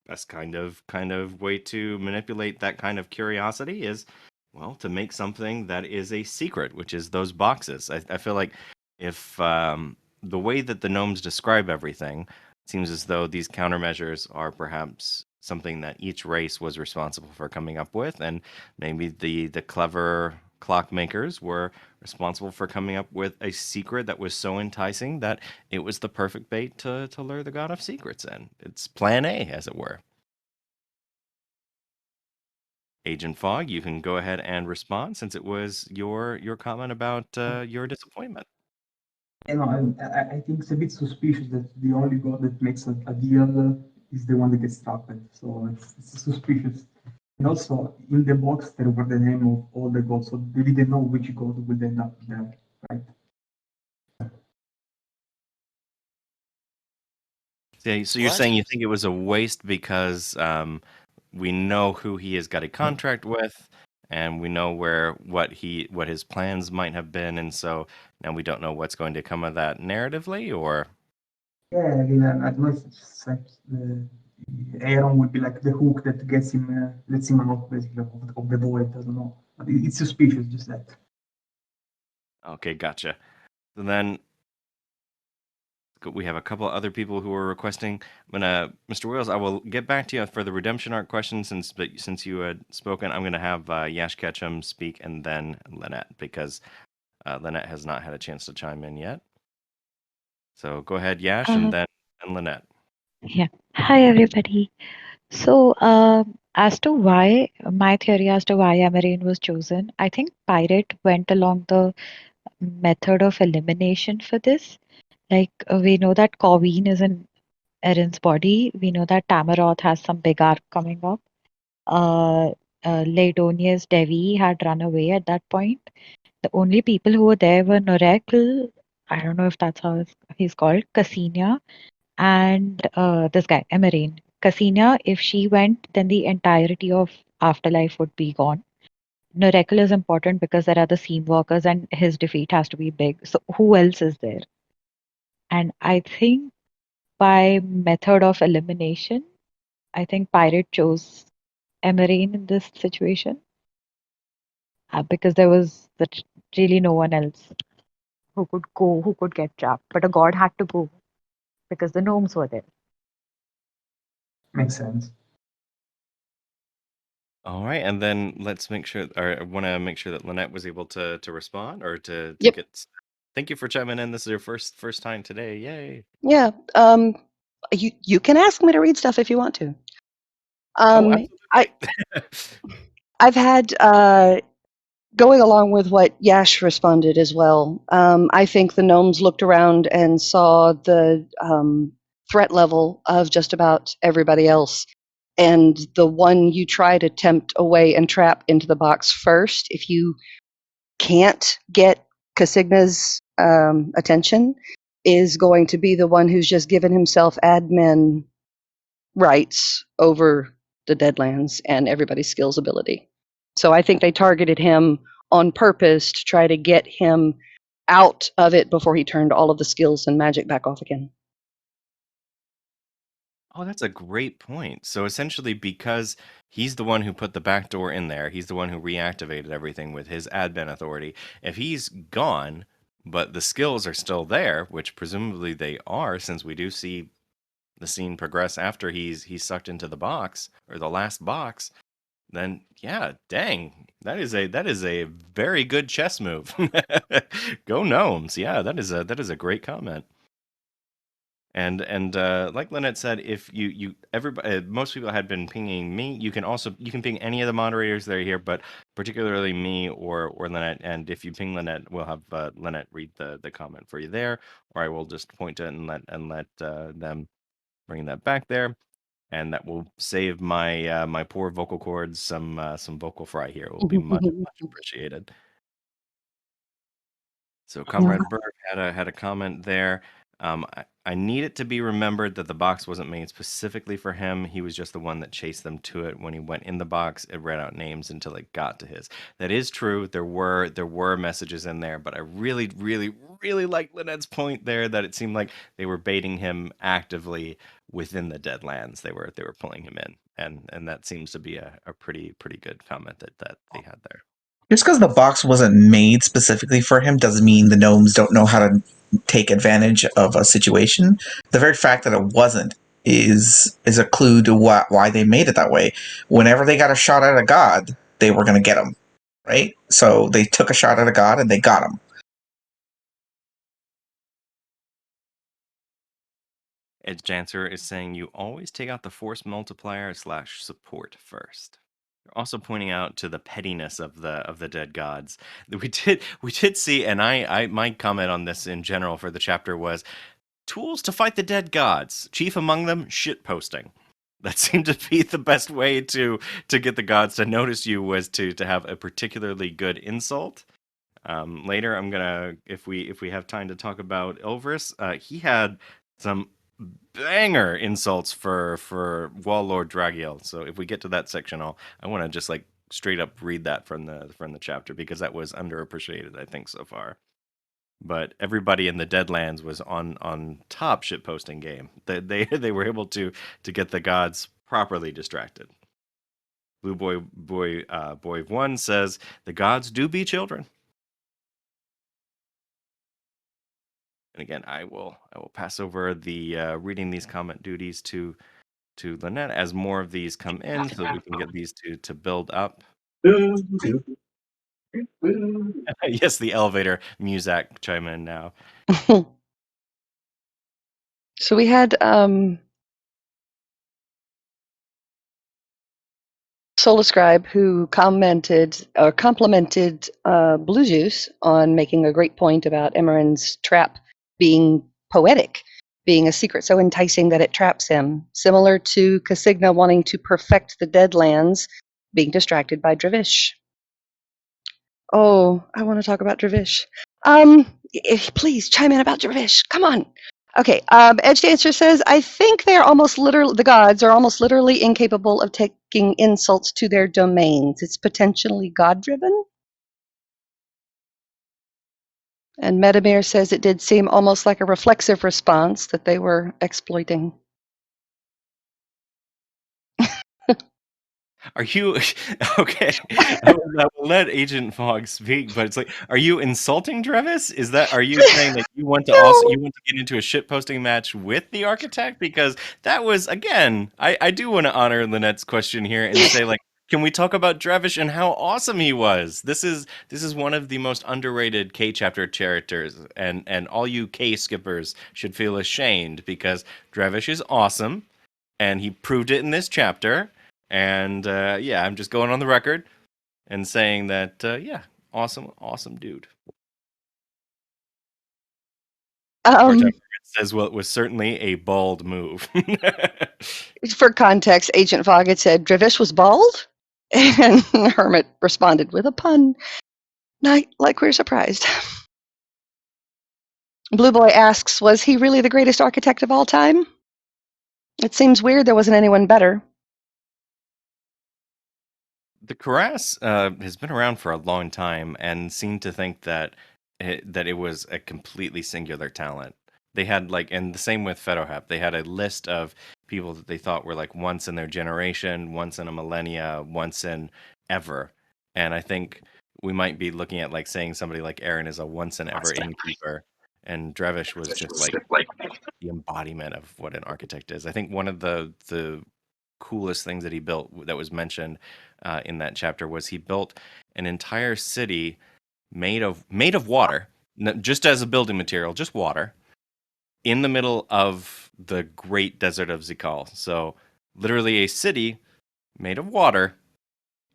best kind of way to manipulate that kind of curiosity is, well, to make something that is a secret, which is those boxes. I feel like if the way that the gnomes describe everything, it seems as though these countermeasures are perhaps something that each race was responsible for coming up with, and maybe the clever clockmakers were responsible for coming up with a secret that was so enticing that it was the perfect bait to lure the god of secrets in. It's plan A, as it were. Agent Fog, you can go ahead and respond since it was your comment about your disappointment. I think it's a bit suspicious that the only god that makes a deal is the one that gets trapped. So it's suspicious. And also, in the box, there were the name of all the gods, so they didn't know which god would end up there, right? So you're saying you think it was a waste because we know who he has got a contract with, and we know what his plans might have been, and so now we don't know what's going to come of that narratively, or Yeah, I mean, I don't know if it's like Aaron would be like the hook that gets him, lets him out basically of the void. I don't know, but it's suspicious, just that. Okay, gotcha. So then we have a couple other people who are requesting. Mr. Wills, I will get back to you for the redemption arc question since you had spoken. I'm gonna have Yash Ketchum speak and then Linnet because Linnet has not had a chance to chime in yet. So go ahead, Yash, and then Linnet. Yeah. Hi, everybody. So, as to why my theory as to why Amarine was chosen, I think Pirate went along the method of elimination for this. Like, we know that Corwin is in Erin's body. We know that Tamaroth has some big arc coming up. Laedonius Devi had run away at that point. The only people who were there were Noracle, I don't know if that's how he's called, Cassinia, and this guy, Emerine. Cassinia, if she went, then the entirety of Afterlife would be gone. Noracle is important because there are the seam walkers and his defeat has to be big. So who else is there? And I think by method of elimination, I think Pirate chose Emerine in this situation because there was really no one else who could go, who could get trapped. But a god had to go because the gnomes were there. Makes sense. All right, and then let's make sure, or I want to make sure that Lynette was able to respond or to Yep. get. Thank you for chiming in. This is your first time today. Yay! Yeah. You can ask me to read stuff if you want to. Oh, absolutely. I've had going along with what Yash responded as well. I think the gnomes looked around and saw the threat level of just about everybody else. And the one you try to tempt away and trap into the box first, if you can't get Casigna's attention, is going to be the one who's just given himself admin rights over the Deadlands and everybody's skills ability. So I think they targeted him on purpose to try to get him out of it before he turned all of the skills and magic back off again. Oh, that's a great point. So essentially, because he's the one who put the back door in there, he's the one who reactivated everything with his admin authority. If he's gone, but the skills are still there, which presumably they are, since we do see the scene progress after he's sucked into the box or the last box, then yeah, dang, that is a very good chess move. Go gnomes! Yeah, that is a great comment. And like Lynette said, if you everybody, most people had been pinging me. You can ping any of the moderators that are here, but particularly me or Lynette. And if you ping Lynette, we'll have Lynette read the comment for you there, or I will just point to it and let them bring that back there, and that will save my my poor vocal cords some vocal fry here. It will be much appreciated. So Comrade Berg had a comment there. I need it to be remembered that the box wasn't made specifically for him. He was just the one that chased them to it. When he went in the box, it read out names until it got to his. That is true. There were messages in there, but I really, really, really like Lynette's point there that it seemed like they were baiting him actively within the Deadlands. They were pulling him in, and that seems to be a pretty good comment that they had there. Just because the box wasn't made specifically for him doesn't mean the gnomes don't know how to take advantage of a situation. The very fact that it wasn't is a clue to why they made it that way. Whenever they got a shot at a god, they were going to get him. right? So they took a shot at a god and they got him. Edge Dancer is saying you always take out the force multiplier / support first. You're also pointing out to the pettiness of the dead gods. We did see, and I my comment on this in general for the chapter was tools to fight the dead gods. Chief among them, shit posting. That seemed to be the best way to get the gods to notice you, was to have a particularly good insult. Later, I'm gonna, if we have time to talk about Elverus, he had some banger insults for Warlord Dragiel. So if we get to that section, I want to just like straight up read that from the chapter, because that was underappreciated, I think, so far. But everybody in the Deadlands was on top shitposting game. They were able to get the gods properly distracted. Blue Boy 1 says the gods do be children. And again, I will pass over the reading these comment duties to Lynette as more of these come in, so we can get these to build up. Yes, the elevator Muzak chime in now. So we had Solascriber, who complimented Blue Juice on making a great point about Emeren's trap being poetic, being a secret so enticing that it traps him, similar to Casigna wanting to perfect the Deadlands, being distracted by Dravish. Oh, I want to talk about Dravish. Please chime in about Dravish. Come on. Okay, Edge Dancer says, I think the gods are almost literally incapable of taking insults to their domains. It's potentially god-driven. And Metamir says it did seem almost like a reflexive response that they were exploiting. Are you okay? I will let Agent Fogg speak, but it's like, are you insulting Drevis? Are you saying that you want to get into a shitposting match with the architect? Because that was, again, I do want to honor Lynette's question here and say, like, can we talk about Drevish and how awesome he was? This is one of the most underrated K chapter characters, and all you K skippers should feel ashamed, because Drevish is awesome, and he proved it in this chapter. And yeah, I'm just going on the record and saying that, yeah, awesome dude. Says, well, it was certainly a bald move. For context, Agent Fogg had said Dravish was bald, and Hermit responded with a pun. Like we're surprised. Blue Boy asks, was he really the greatest architect of all time? It seems weird there wasn't anyone better. The Cuirass has been around for a long time and seemed to think that it was a completely singular talent. They had, like, and the same with Fedohep, they had a list of people that they thought were like once in their generation, once in a millennia, once in ever. And I think we might be looking at like saying somebody like Aaron is a once in ever innkeeper, and Drevish was just like the embodiment of what an architect is. I think one of the coolest things that he built that was mentioned in that chapter was he built an entire city made of water, just as a building material, just water, in the middle of the great desert of Zikal. So literally a city made of water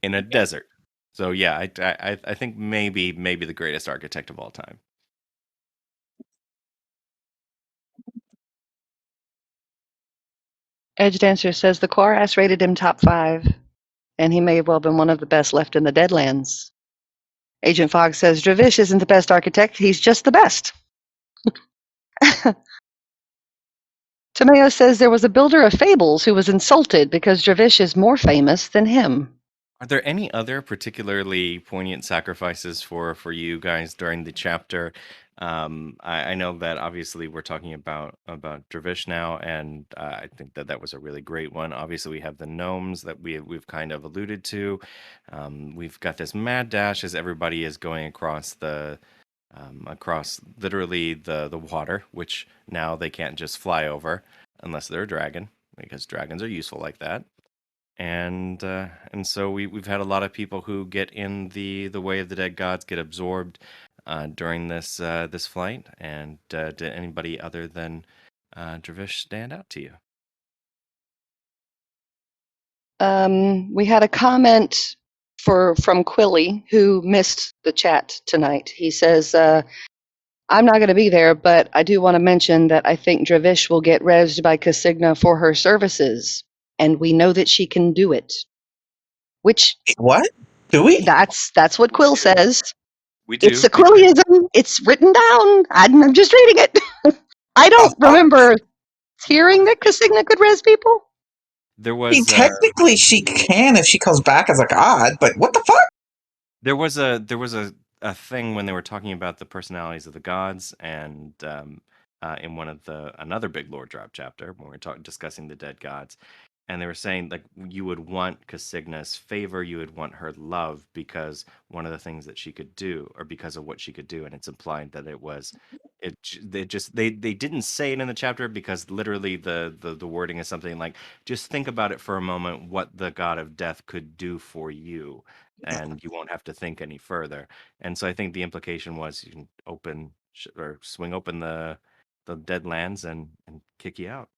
in a desert. So yeah, I think maybe the greatest architect of all time. Edge Dancer says the Cuirass rated him top 5, and he may have well been one of the best left in the Deadlands. Agent Fogg says Dravish isn't the best architect, he's just the best. Tomeo says there was a builder of fables who was insulted because Dravish is more famous than him. Are there any other particularly poignant sacrifices for you guys during the chapter? I know that obviously we're talking about Dravish now, and I think that was a really great one. Obviously, we have the gnomes that we've kind of alluded to. We've got this mad dash as everybody is going across literally the water, which now they can't just fly over unless they're a dragon, because dragons are useful like that. and so we've had a lot of people who get in the way of the dead gods, get absorbed during this this flight. And did anybody other than Dravish stand out to you? We had a comment from Quilly, who missed the chat tonight. He says, I'm not going to be there, but I do want to mention that I think Dravish will get rezzed by Casigna for her services, and we know that she can do it. Which, What? Do we? that's what Quill says. We do. It's a Quillyism. It's written down. I'm just reading it. I don't remember hearing that Casigna could res people. There was Technically, she can if she comes back as a god, but what the fuck? there was a thing when they were talking about the personalities of the gods, and in one of another big lore drop chapter when we were discussing the dead gods, and they were saying like you would want Casigna's favor, you would want her love because one of the things that she could do, or because of what she could do, and it's implied that they didn't say it in the chapter because literally the wording is something like, just think about it for a moment what the god of death could do for you, and you won't have to think any further. And so I think the implication was you can swing open the dead lands and kick you out.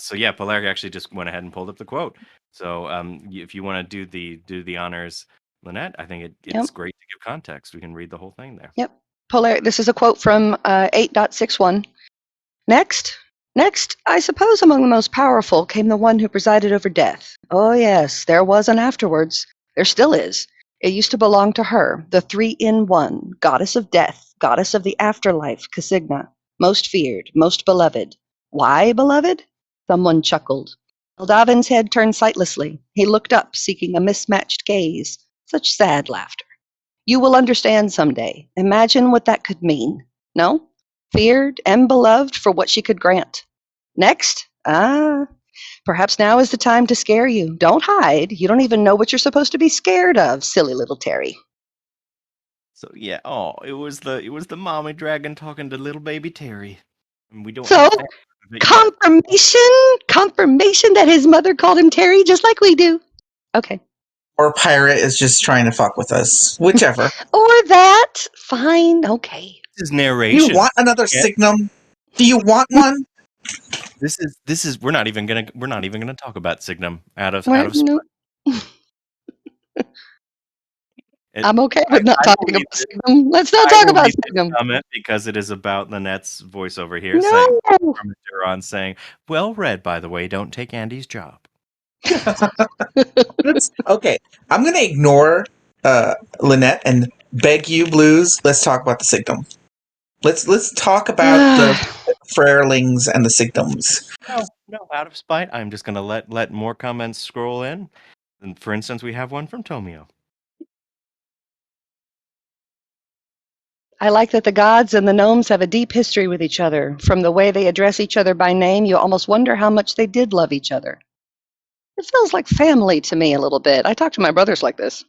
So yeah, Polaric actually just went ahead and pulled up the quote. So if you want to do the honors, Lynette, I think it's great to give context. We can read the whole thing there. Yep. Polaric. This is a quote from 8.61. Next, I suppose among the most powerful came the one who presided over death. Oh yes, there was an afterwards. There still is. It used to belong to her, the 3-in-1, goddess of death, goddess of the afterlife, Casigna, most feared, most beloved. Why beloved? Someone chuckled. Eldavin's head turned sightlessly. He looked up, seeking a mismatched gaze. Such sad laughter. You will understand someday. Imagine what that could mean. No? Feared and beloved for what she could grant. Next? Perhaps now is the time to scare you. Don't hide. You don't even know what you're supposed to be scared of, silly little Terry. So yeah, it was the mommy dragon talking to little baby Terry. And we don't So, have confirmation that his mother called him Terry, just like we do. Okay. Or Pirate is just trying to fuck with us. Whichever. Or that. Fine. Okay. This is Do narration. you want another signum? Do you want one? This is we're not even gonna talk about Signum out of No. I'm okay with not talking about Signum. Let's not talk about Signum. Comment because it is about Lynette's voiceover here No. from Duron saying, "Well read, by the way. Don't take Andy's job." Okay, I'm gonna ignore Lynette and beg you, Blues. Let's talk about the Signum. Let's talk about the Frarelings and the Signums. No, out of spite, I'm just gonna let more comments scroll in. And for instance, we have one from Tomio. I like that the gods and the gnomes have a deep history with each other. From the way they address each other by name, you almost wonder how much they did love each other. It feels like family to me a little bit. I talk to my brothers like this.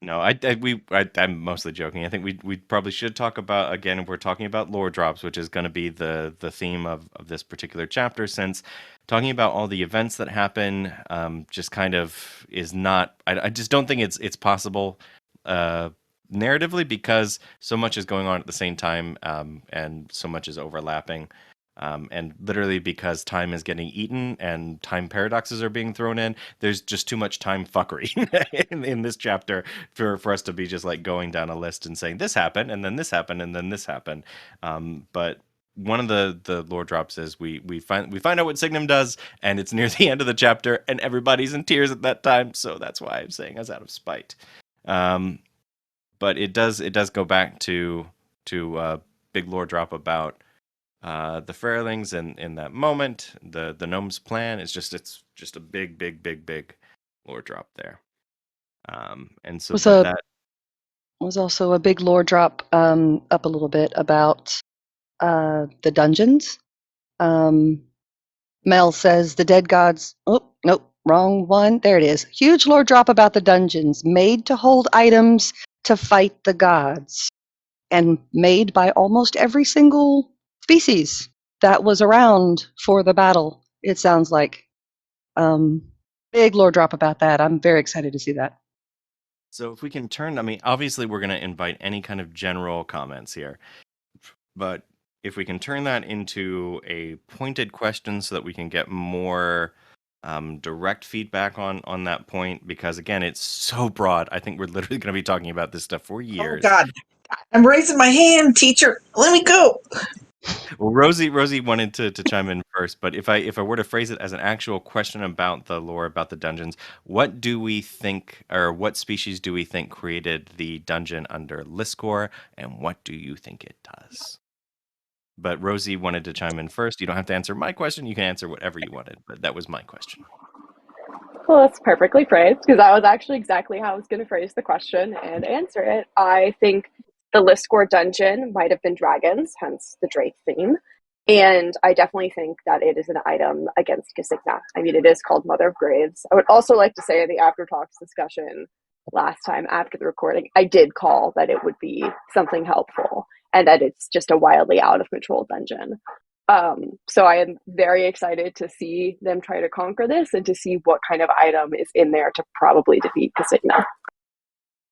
No, I'm mostly joking. I think we probably should talk about, again, if we're talking about lore drops, which is going to be the theme of this particular chapter, since talking about all the events that happen just kind of is not. I just don't think it's possible narratively, because so much is going on at the same time, and so much is overlapping. And literally because time is getting eaten and time paradoxes are being thrown in, there's just too much time fuckery in this chapter for us to be just like going down a list and saying this happened and then this happened and then this happened. But one of the lore drops is we find out what Signum does, and it's near the end of the chapter, and everybody's in tears at that time. So that's why I'm saying us out of spite. But it does go back to big lore drop about the Frarelings, and in that moment, the gnome's plan is it's just a big lore drop there. And so that was also a big lore drop up a little bit about the dungeons. Mel says the dead gods. Oh nope, wrong one. There it is. Huge lore drop about the dungeons, made to hold items to fight the gods, and made by almost every single species that was around for the battle, it sounds like. Big lore drop about that. I'm very excited to see that. So if we can turn, I mean, obviously we're going to invite any kind of general comments here, but if we can turn that into a pointed question so that we can get more direct feedback on that point, because again, it's so broad. I think we're literally going to be talking about this stuff for Oh years. God, I'm raising my hand, teacher. Let me go. Well, Rosie wanted to chime in first, but if I were to phrase it as an actual question about the lore, about the dungeons, what do we think, or what species do we think created the dungeon under Liskor, and what do you think it does? But Rosie wanted to chime in first. You don't have to answer my question. You can answer whatever you wanted, but that was my question. Well, that's perfectly phrased because that was actually exactly how I was going to phrase the question and answer it. I think the Liskor dungeon might have been dragons, hence the Drake theme. And I definitely think that it is an item against Casigna. I mean, it is called Mother of Graves. I would also like to say in the after talks discussion last time after the recording, I did call that it would be something helpful and that it's just a wildly out of control dungeon. So I am very excited to see them try to conquer this and to see what kind of item is in there to probably defeat Casigna.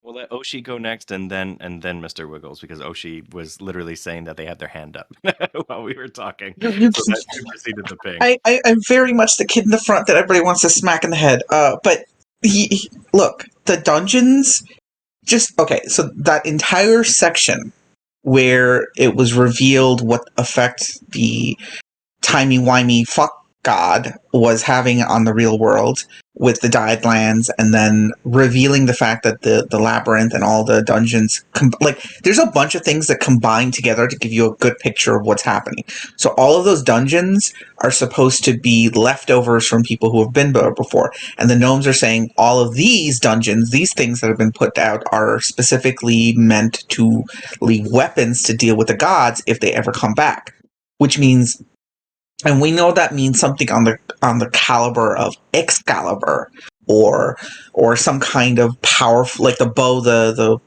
We'll let Oshi go next, and then Mr. Wiggles, because Oshi was literally saying that they had their hand up while we were talking. So that superseded the ping. I'm very much the kid in the front that everybody wants to smack in the head. But look, the dungeons, just okay. So that entire section where it was revealed what effect the timey-wimey fuck god was having on the real world with the dyed lands, and then revealing the fact that the labyrinth and all the dungeons like there's a bunch of things that combine together to give you a good picture of what's happening. So all of those dungeons are supposed to be leftovers from people who have been there before, and the gnomes are saying all of these dungeons, these things that have been put out, are specifically meant to leave weapons to deal with the gods if they ever come back, which means, and we know that means something on the caliber of Excalibur, or some kind of powerful, like the bow the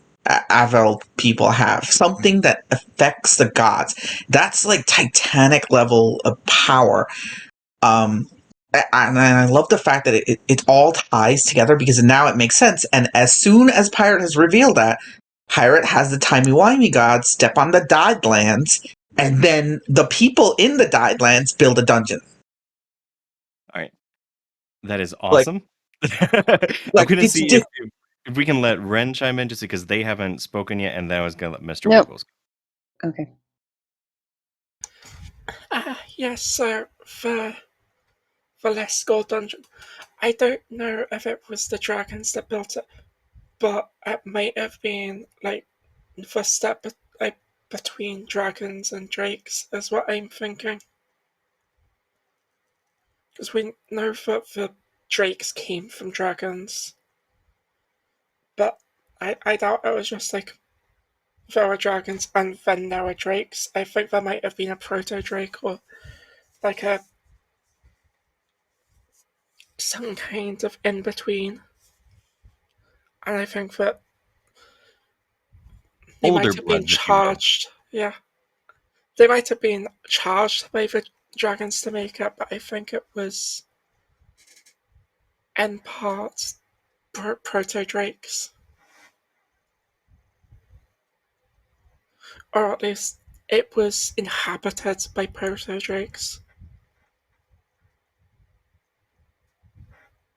Avel people have, something that affects the gods. That's like Titanic level of power. And I love the fact that it all ties together, because now it makes sense. And as soon as Pirate has revealed that, Pirate has the timey-wimey gods step on the dyed lands, and then the people in the dyed lands build a dungeon. All right. That is awesome. I'm going to see if we can let Ren chime in, just because they haven't spoken yet, and then I was going to let Mr. Nope. Wiggles. Okay. Yes, so the Liskor dungeon, I don't know if it was the dragons that built it, but it might have been like the step like between dragons and drakes is what I'm thinking. Because we know that the drakes came from dragons, but I doubt it was just like there were dragons and then there were drakes. I think there might have been a proto-drake or like some kind of in-between. And I think that they Older might have been bloods, if you will. charged. Yeah. They might have been charged by the dragons to make it, but I think it was in part proto-drakes. Or at least it was inhabited by proto-drakes.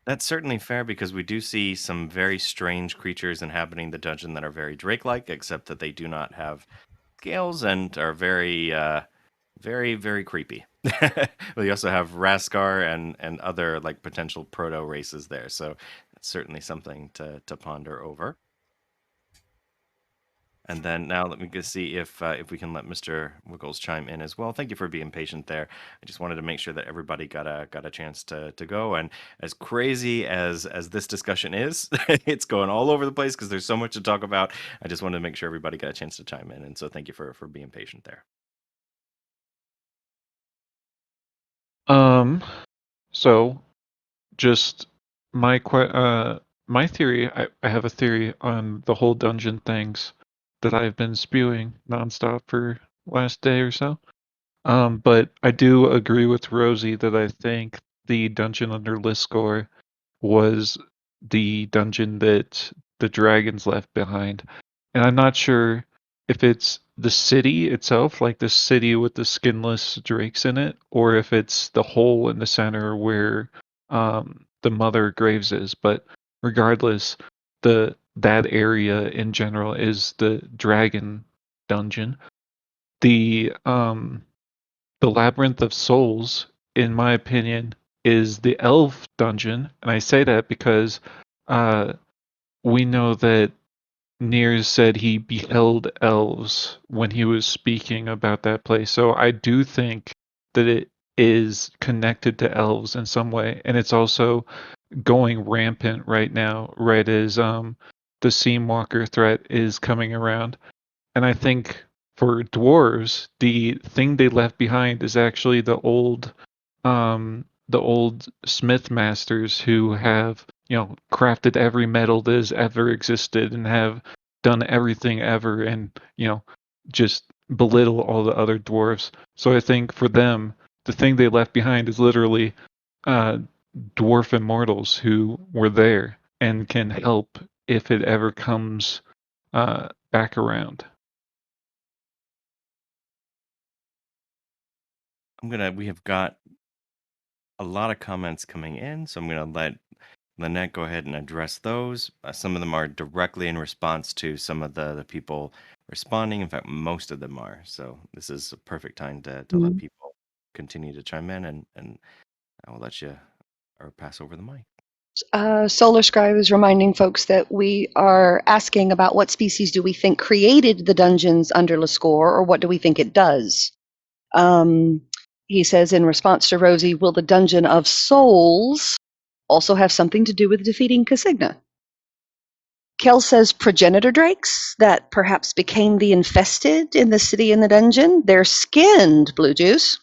That's certainly fair, because we do see some very strange creatures inhabiting the dungeon that are very Drake-like, except that they do not have scales and are very, very, very creepy. We also have Raskar and other like potential proto races there, so that's certainly something to ponder over. And then now let me go see if we can let Mr. Wiggles chime in as well. Thank you for being patient there. I just wanted to make sure that everybody got a chance to go. And as crazy as this discussion is, it's going all over the place because there's so much to talk about. I just wanted to make sure everybody got a chance to chime in. And so thank you for being patient there. So just my theory, I have a theory on the whole dungeon things that I've been spewing nonstop for last day or so. But I do agree with Rosie that I think the dungeon under Liskor was the dungeon that the dragons left behind. And I'm not sure if it's the city itself, like the city with the skinless drakes in it, or if it's the hole in the center where the Mother Graves is. But regardless, that area in general is the dragon dungeon. The Labyrinth of Souls, in my opinion, is the elf dungeon, and I say that because we know that Niers said he beheld elves when he was speaking about that place. So I do think that it is connected to elves in some way, and it's also going rampant right now, right as the Seamwalker threat is coming around. And I think for dwarves, the thing they left behind is actually the old smith masters who have, crafted every metal that has ever existed and have done everything ever, and, just belittle all the other dwarves. So I think for them, the thing they left behind is literally dwarf immortals who were there and can help if it ever comes back around. We have got a lot of comments coming in, so I'm gonna let Lynette go ahead and address those. Some of them are directly in response to some of the people responding. In fact, most of them are. So this is a perfect time to let people continue to chime in, and I will let you or pass over the mic. Solascriber is reminding folks that we are asking about what species do we think created the dungeons under Lascore, or what do we think it does? He says in response to Rosie, will the Dungeon of Souls also have something to do with defeating Casigna? Kel says progenitor drakes that perhaps became the infested in the city in the dungeon. They're skinned, Blue Juice.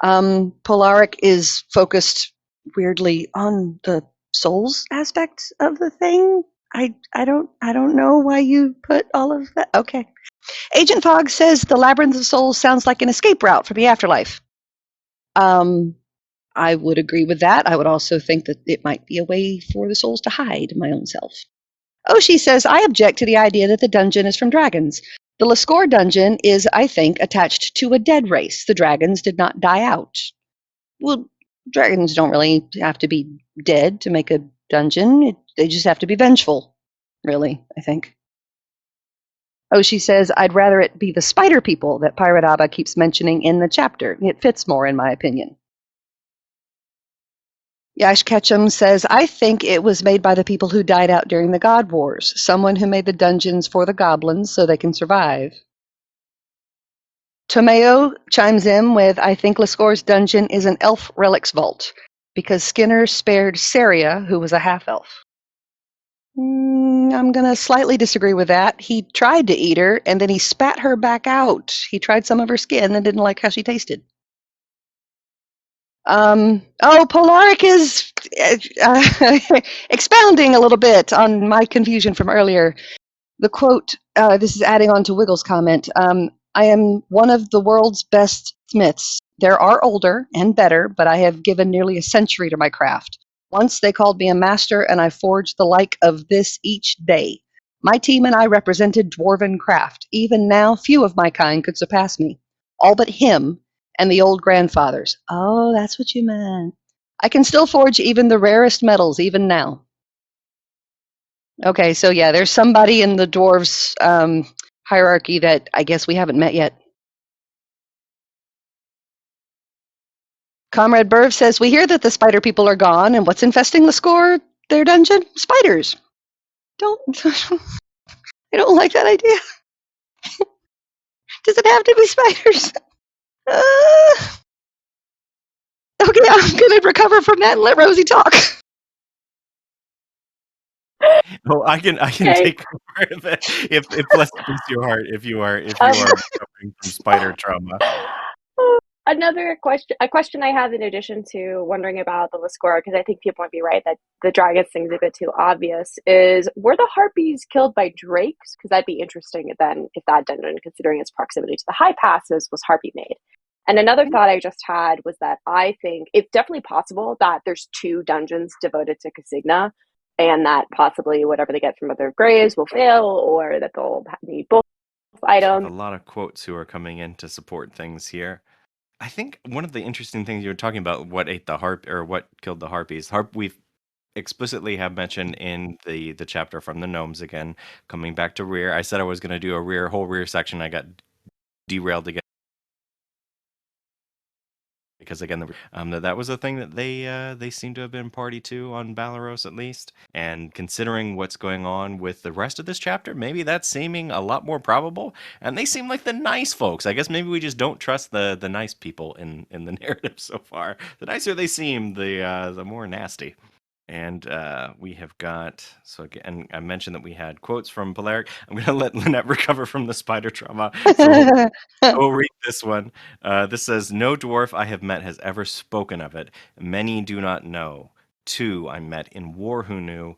Polaric is focused weirdly on the souls aspect of the thing. I don't know why you put all of that. Okay. Agent Fog says the Labyrinth of Souls sounds like an escape route from the afterlife. I would agree with that. I would also think that it might be a way for the souls to hide my own self. Oshi says, I object to the idea that the dungeon is from dragons. The Lascore dungeon is, I think, attached to a dead race. The dragons did not die out. Well, dragons don't really have to be dead to make a dungeon. They just have to be vengeful, really, I think. Oshi says, I'd rather it be the spider people that Pirate Abba keeps mentioning in the chapter. It fits more, in my opinion. Yash Ketchum says, I think it was made by the people who died out during the God Wars, someone who made the dungeons for the goblins so they can survive. Tomeo chimes in with, I think Lascore's dungeon is an elf relics vault, because Skinner spared Saria, who was a half-elf. I'm going to slightly disagree with that. He tried to eat her, and then he spat her back out. He tried some of her skin and didn't like how she tasted. Polaric is expounding a little bit on my confusion from earlier. The quote, this is adding on to Wiggle's comment, I am one of the world's best smiths. There are older and better, but I have given nearly a century to my craft. Once they called me a master, and I forged the like of this each day. My team and I represented dwarven craft. Even now, few of my kind could surpass me. All but him and the old grandfathers. Oh, that's what you meant. I can still forge even the rarest metals, even now. Okay, so yeah, there's somebody in the dwarves hierarchy that I guess we haven't met yet. Comrade Burv says, we hear that the spider people are gone, and what's infesting Lascore, their dungeon? Spiders. I don't like that idea. Does it have to be spiders? Okay, I'm going to recover from that and let Rosie talk. Oh, I can take over that if bless your heart if you are suffering from spider trauma. Another question, a question I have in addition to wondering about the Lascore, because I think people might be right that the dragon thing's a bit too obvious, is were the harpies killed by drakes? Because that'd be interesting then if that dungeon, considering its proximity to the high passes, was harpy made. And another thought I just had was that I think it's definitely possible that there's 2 dungeons devoted to Casigna, and that possibly whatever they get from other graves will fail, or that they'll need both With a items. lot of quotes who are coming in to support things here. I think one of the interesting things you were talking about, what ate the harp or what killed the harpies. We've explicitly have mentioned in the chapter from the gnomes again, coming back to rear. I said I was going to do a whole rear section. I got derailed again because again, that was a thing that they seem to have been party to on Balaros at least. And considering what's going on with the rest of this chapter, maybe that's seeming a lot more probable. And they seem like the nice folks. I guess maybe we just don't trust the nice people in the narrative so far. The nicer they seem, the more nasty. And we have got, so again, I mentioned that we had quotes from Polaric. I'm going to let Lynette recover from the spider trauma. So we'll read this one. This says, "No dwarf I have met has ever spoken of it. Many do not know. 2 I met in war who knew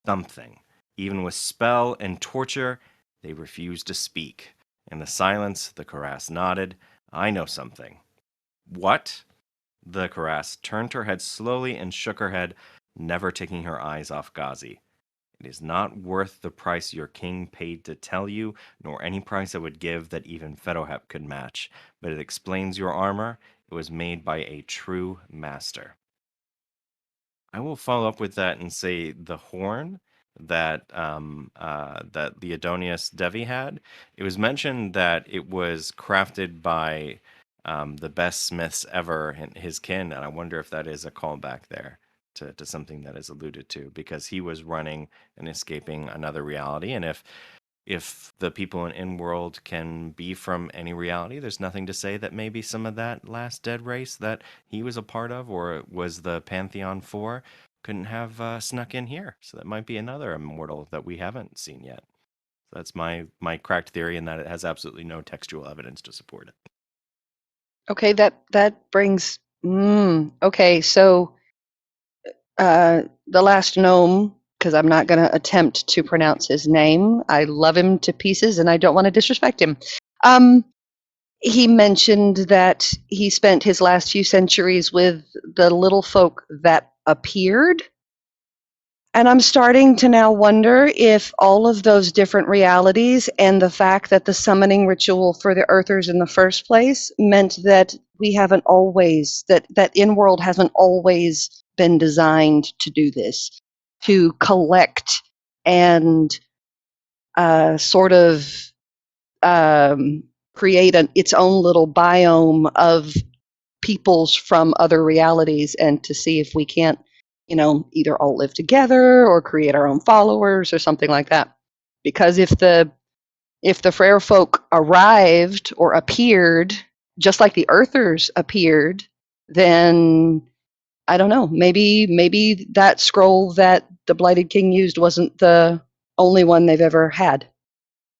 something. Even with spell and torture, they refused to speak. In the silence, the Karass nodded. I know something." What? The Karass turned her head slowly and shook her head, never taking her eyes off Ghazi. "It is not worth the price your king paid to tell you, nor any price I would give that even Fedohep could match. But it explains your armor. It was made by a true master." I will follow up with that and say the horn that that the Adonius Devi had. It was mentioned that it was crafted by the best smiths ever in his kin, and I wonder if that is a callback there to something that is alluded to, because he was running and escaping another reality, and if the people in In-World can be from any reality, there's nothing to say that maybe some of that last dead race that he was a part of, or was the Pantheon for, couldn't have snuck in here. So that might be another immortal that we haven't seen yet. So that's my cracked theory, and that it has absolutely no textual evidence to support it. Okay, that brings. Okay, so the last gnome, because I'm not going to attempt to pronounce his name. I love him to pieces, and I don't want to disrespect him. He mentioned that he spent his last few centuries with the little folk that appeared. And I'm starting to now wonder if all of those different realities and the fact that the summoning ritual for the Earthers in the first place meant that we haven't always, that In-World hasn't always been designed to do this, to collect and sort of create its own little biome of peoples from other realities, and to see if we can't, either all live together or create our own followers or something like that. Because if the Frere folk arrived or appeared just like the Earthers appeared, then I don't know, maybe that scroll that the Blighted King used wasn't the only one they've ever had.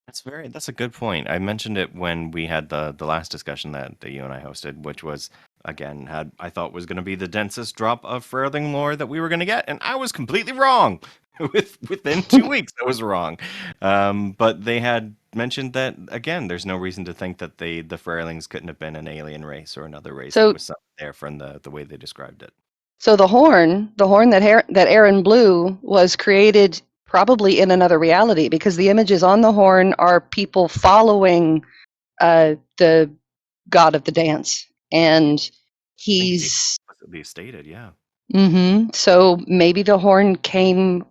That's a good point. I mentioned it when we had the last discussion that you and I hosted, which was, again, I thought was going to be the densest drop of Faerling lore that we were going to get, and I was completely wrong. Within 2 weeks, I was wrong. But they had mentioned that, again, there's no reason to think that the Faerlings couldn't have been an alien race or another race that was something there from the way they described it. So the horn that Aaron blew was created probably in another reality, because the images on the horn are people following the god of the dance, and he's explicitly stated, yeah. So maybe the horn came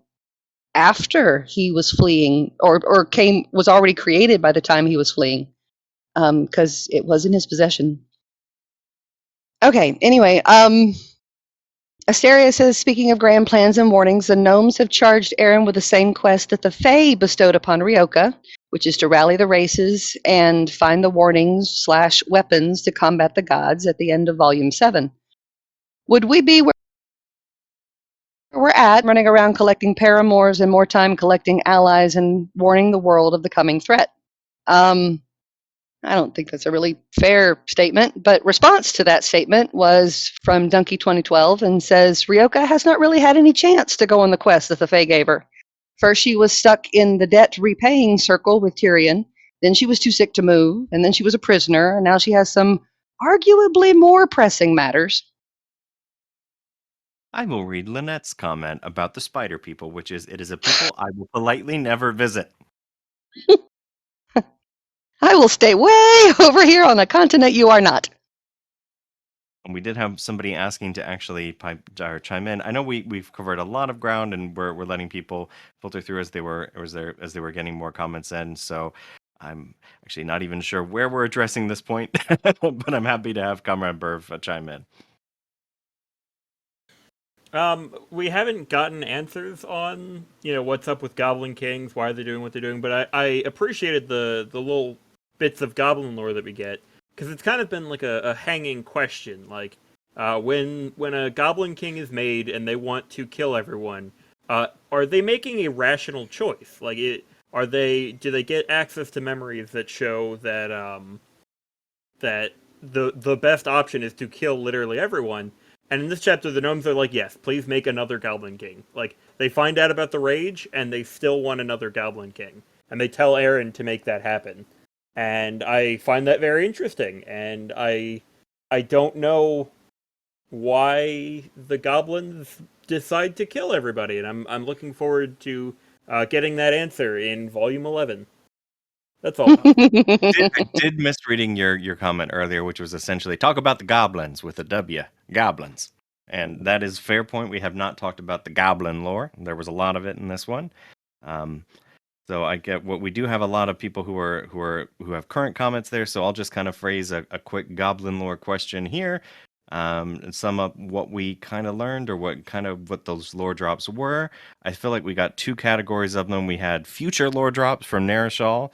after he was fleeing, or was already created by the time he was fleeing, because it was in his possession. Okay, anyway, Asteria says, speaking of grand plans and warnings, the gnomes have charged Aaron with the same quest that the Fae bestowed upon Ryoka, which is to rally the races and find the warnings/weapons to combat the gods at the end of Volume 7. Would we be where we're at, running around collecting paramours and more time collecting allies and warning the world of the coming threat? I don't think that's a really fair statement, but response to that statement was from Dunkey 2012 and says, Ryoka has not really had any chance to go on the quest that the Fae gave her. First, she was stuck in the debt repaying circle with Tyrion. Then she was too sick to move, and then she was a prisoner, and now she has some arguably more pressing matters. I will read Lynette's comment about the spider people, which is, it is a people I will politely never visit. I will stay way over here on the continent you are not. And we did have somebody asking to actually chime in. I know we've covered a lot of ground, and we're letting people filter through as they were getting more comments in. So I'm actually not even sure where we're addressing this point, but I'm happy to have Comrade Burv chime in. We haven't gotten answers on, what's up with Goblin Kings, why they're doing what they're doing, but I appreciated the little bits of Goblin lore that we get, because it's kind of been like a hanging question. Like, when a Goblin King is made and they want to kill everyone, are they making a rational choice? Like, do they get access to memories that show that that the best option is to kill literally everyone? And in this chapter, the gnomes are like, yes, please make another Goblin King. Like, they find out about the rage, and they still want another Goblin King. And they tell Aaron to make that happen. And I find that very interesting. And I don't know why the goblins decide to kill everybody. And I'm looking forward to getting that answer in Volume 11. That's all. I did miss reading your comment earlier, which was essentially talk about the goblins with a W, goblins, and that is fair point. We have not talked about the goblin lore. There was a lot of it in this one, so I get what we do have a lot of people who have current comments there. So I'll just kind of phrase a quick goblin lore question here. And sum up what we kind of learned or what those lore drops were. I feel like we got two categories of them. We had future lore drops from Narashal.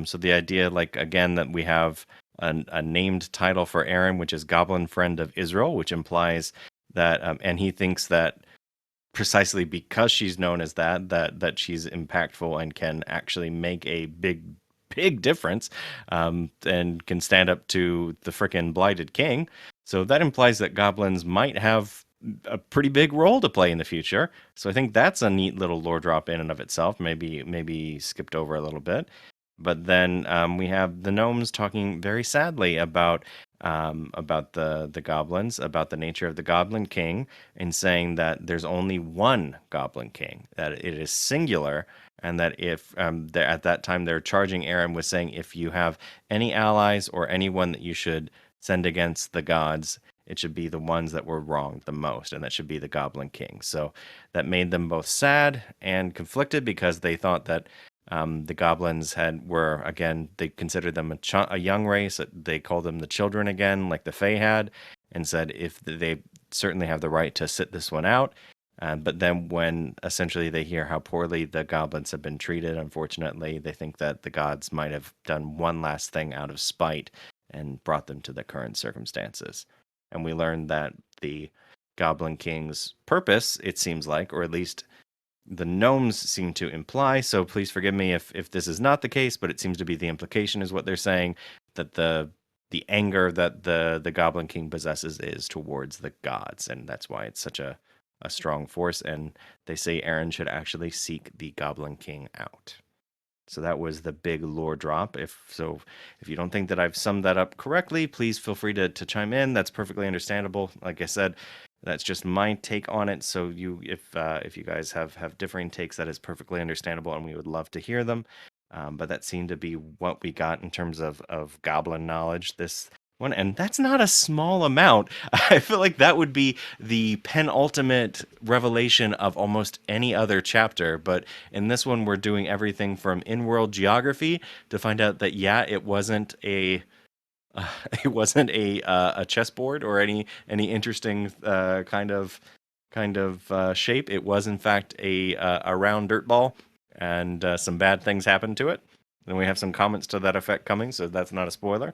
So the idea, like, again, that we have a named title for Aaron, which is Goblin Friend of Israel, which implies that, and he thinks that precisely because she's known as that she's impactful and can actually make a big difference, and can stand up to the frickin' Blighted King. So that implies that goblins might have a pretty big role to play in the future. So I think that's a neat little lore drop in and of itself. Maybe skipped over a little bit. But then we have the gnomes talking very sadly about the goblins, about the nature of the Goblin King, and saying that there's only one Goblin King, that it is singular, and that if at that time they're charging Aaron with saying, if you have any allies or anyone that you should send against the gods, it should be the ones that were wronged the most, and that should be the Goblin King. So that made them both sad and conflicted, because they thought that the goblins they considered them a young race. They called them the children again, like the Fae had, and said if they certainly have the right to sit this one out. But then when essentially they hear how poorly the goblins have been treated, unfortunately, they think that the gods might have done one last thing out of spite and brought them to the current circumstances. And we learned that the Goblin King's purpose, it seems like, or at least the gnomes seem to imply, so please forgive me if this is not the case, but it seems to be the implication is what they're saying, that the anger that the Goblin King possesses is towards the gods, and that's why it's such a strong force. And they say Aaron should actually seek the Goblin King out. So that was the big lore drop. If you don't think that I've summed that up correctly, please feel free to chime in. That's perfectly understandable. Like I said, that's just my take on it. So if you guys have differing takes, that is perfectly understandable, and we would love to hear them. But that seemed to be what we got in terms of goblin knowledge this one, and that's not a small amount. I feel like that would be the penultimate revelation of almost any other chapter, but in this one we're doing everything from in-world geography to find out that it wasn't a chessboard or any interesting kind of shape. It was in fact a round dirt ball, and some bad things happened to it. And we have some comments to that effect coming, so that's not a spoiler.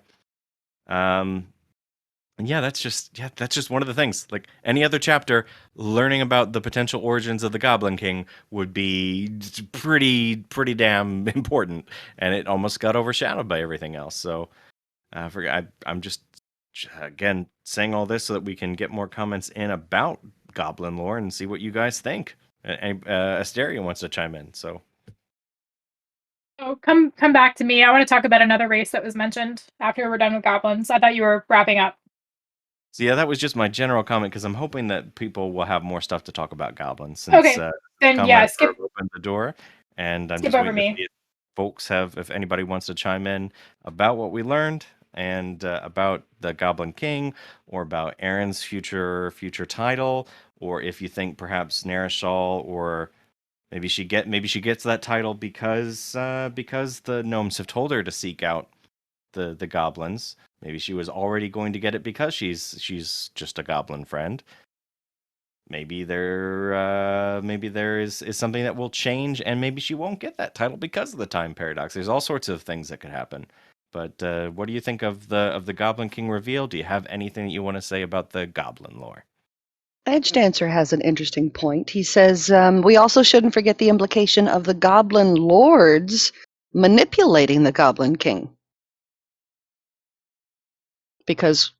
That's just one of the things. Like any other chapter, learning about the potential origins of the Goblin King would be pretty damn important, and it almost got overshadowed by everything else. So I'm just again saying all this so that we can get more comments in about Goblin lore and see what you guys think. Asteria wants to chime in, so. Oh, come back to me. I want to talk about another race that was mentioned after we're done with goblins. I thought you were wrapping up. So yeah, that was just my general comment because I'm hoping that people will have more stuff to talk about goblins since Okay, then yeah, Comrade skip Herb opened the door, and I'm skip just over waiting to me. see if anybody wants to chime in about what we learned and about the Goblin King or about Aaron's future title, or if you think perhaps Narishal or maybe she gets that title because the gnomes have told her to seek out the goblins. Maybe she was already going to get it because she's just a goblin friend. Maybe there is something that will change, and maybe she won't get that title because of the time paradox. There's all sorts of things that could happen. But what do you think of the Goblin King reveal? Do you have anything that you want to say about the goblin lore? Edge Dancer has an interesting point. He says, we also shouldn't forget the implication of the goblin lords manipulating the Goblin King. Because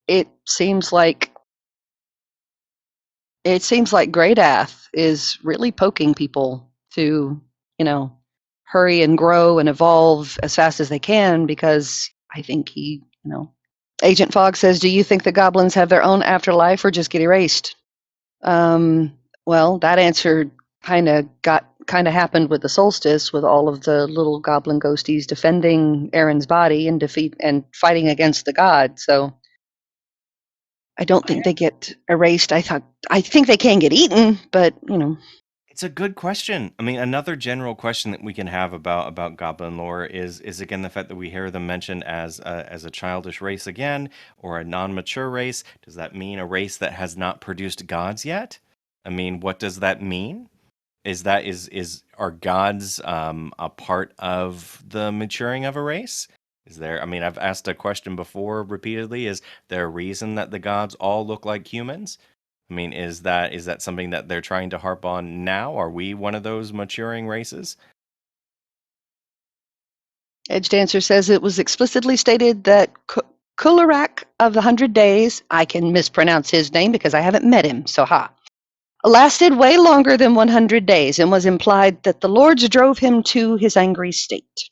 it seems like Greydath is really poking people to, hurry and grow and evolve as fast as they can because I think Agent Fogg says, do you think the goblins have their own afterlife or just get erased? Well, that answer kind of happened with the solstice, with all of the little goblin ghosties defending Aaron's body and fighting against the god. So I don't think they get erased. I think they can get eaten, but It's a good question. I mean, another general question that we can have about goblin lore is again the fact that we hear them mentioned as a childish race again, or a non-mature race. Does that mean a race that has not produced gods yet? I mean, what does that mean? Are gods a part of the maturing of a race? Is there? I mean, I've asked a question before repeatedly. Is there a reason that the gods all look like humans? I mean, is that something that they're trying to harp on now? Are we one of those maturing races? Edge Dancer says it was explicitly stated that Kularak of the 100 Days, I can mispronounce his name because I haven't met him, so lasted way longer than 100 days and was implied that the lords drove him to his angry state.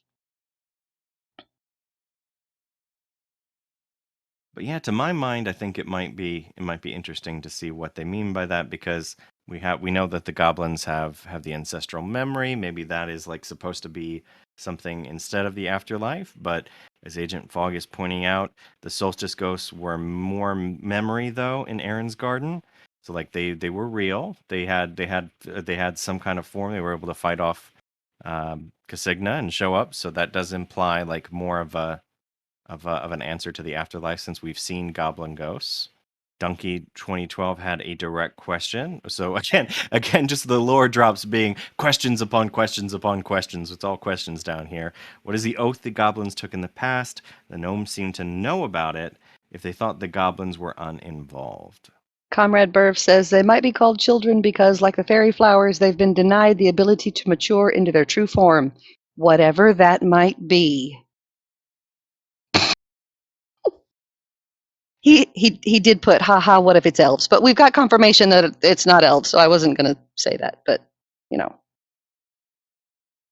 But yeah, to my mind, I think it might be interesting to see what they mean by that because we know that the goblins have the ancestral memory. Maybe that is like supposed to be something instead of the afterlife. But as Agent Fogg is pointing out, the solstice ghosts were more memory though in Aaron's garden. So like they were real. They had some kind of form. They were able to fight off Casigna and show up. So that does imply like more of an answer to the afterlife since we've seen goblin ghosts. Donkey 2012 had a direct question. So again, just the lore drops being questions upon questions upon questions. It's all questions down here. What is the oath the goblins took in the past? The gnomes seem to know about it if they thought the goblins were uninvolved. Comrade Burv says they might be called children because, like the fairy flowers, they've been denied the ability to mature into their true form, whatever that might be. He did put, haha, what if it's elves? But we've got confirmation that it's not elves, so I wasn't going to say that, but, Can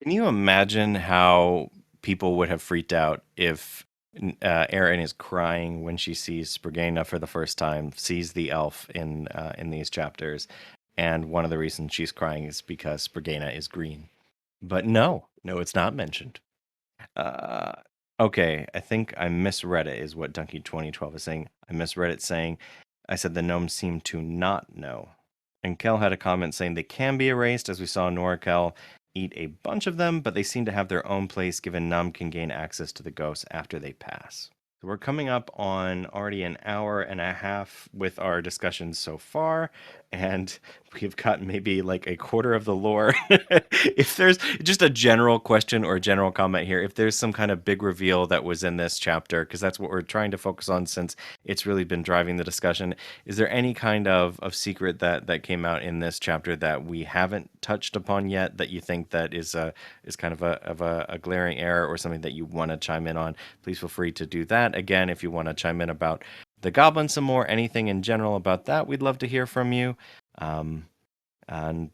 you imagine how people would have freaked out if Erin is crying when she sees Spriggana for the first time, sees the elf in these chapters, and one of the reasons she's crying is because Spriggana is green. But no, it's not mentioned. Okay, I think I misread it, is what Donkey 2012 is saying. I misread it saying, I said the gnomes seem to not know. And Kel had a comment saying they can be erased, as we saw Norkel eat a bunch of them, but they seem to have their own place given Num can gain access to the ghosts after they pass. So we're coming up on already an hour and a half with our discussions so far, and we've got maybe like a quarter of the lore. If there's just a general question or a general comment here, if there's some kind of big reveal that was in this chapter, because that's what we're trying to focus on since it's really been driving the discussion, is there any kind of secret that came out in this chapter that we haven't touched upon yet that you think that is kind of a glaring error or something that you want to chime in on? Please feel free to do that. Again, if you want to chime in about the goblin some more, anything in general about that, we'd love to hear from you. And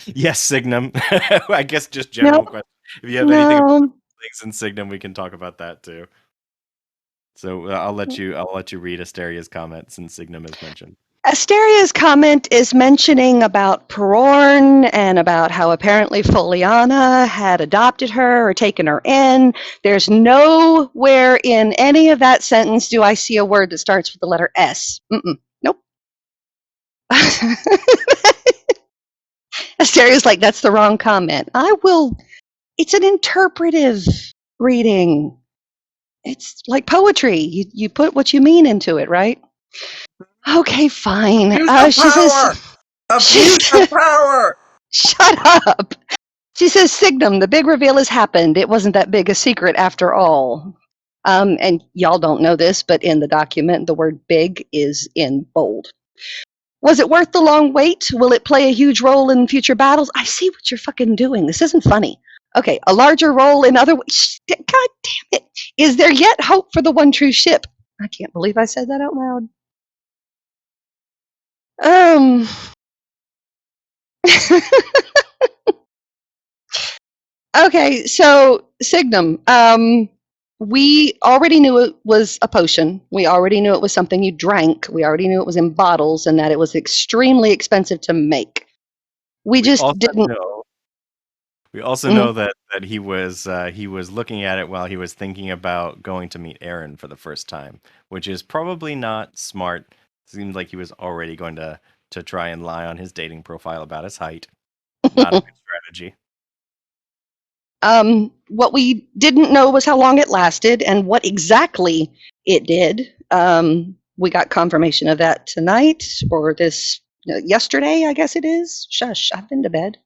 yes, Signum. I guess just general No, question. If you have anything about no. things in Signum, we can talk about that too. So I'll let you read Asteria's comment since Signum is mentioned. Asteria's comment is mentioning about Perorn and about how apparently Foliana had adopted her or taken her in. There's nowhere in any of that sentence do I see a word that starts with the letter S. Nope. Asteria's like, that's the wrong comment. It's an interpretive reading. It's like poetry. You put what you mean into it, right? Okay, fine. Abuse of She power! says, Abuse of power! shut up. She says, Signum, the big reveal has happened. It wasn't that big a secret after all. And y'all don't know this, but in the document, the word big is in bold. Was it worth the long wait? Will it play a huge role in future battles? I see what you're fucking doing. This isn't funny. Okay, a larger role in other ways. God damn it. Is there yet hope for the one true ship? I can't believe I said that out loud. Okay, so Signum, we already knew it was a potion. We already knew it was something you drank. We already knew it was in bottles and that it was extremely expensive to make. We just didn't. We also know that he was looking at it while he was thinking about going to meet Aaron for the first time, which is probably not smart. Seems like he was already going to try and lie on his dating profile about his height. Not a good strategy. What we didn't know was how long it lasted and what exactly it did. We got confirmation of that tonight or this yesterday, I guess it is. Shush, I've been to bed.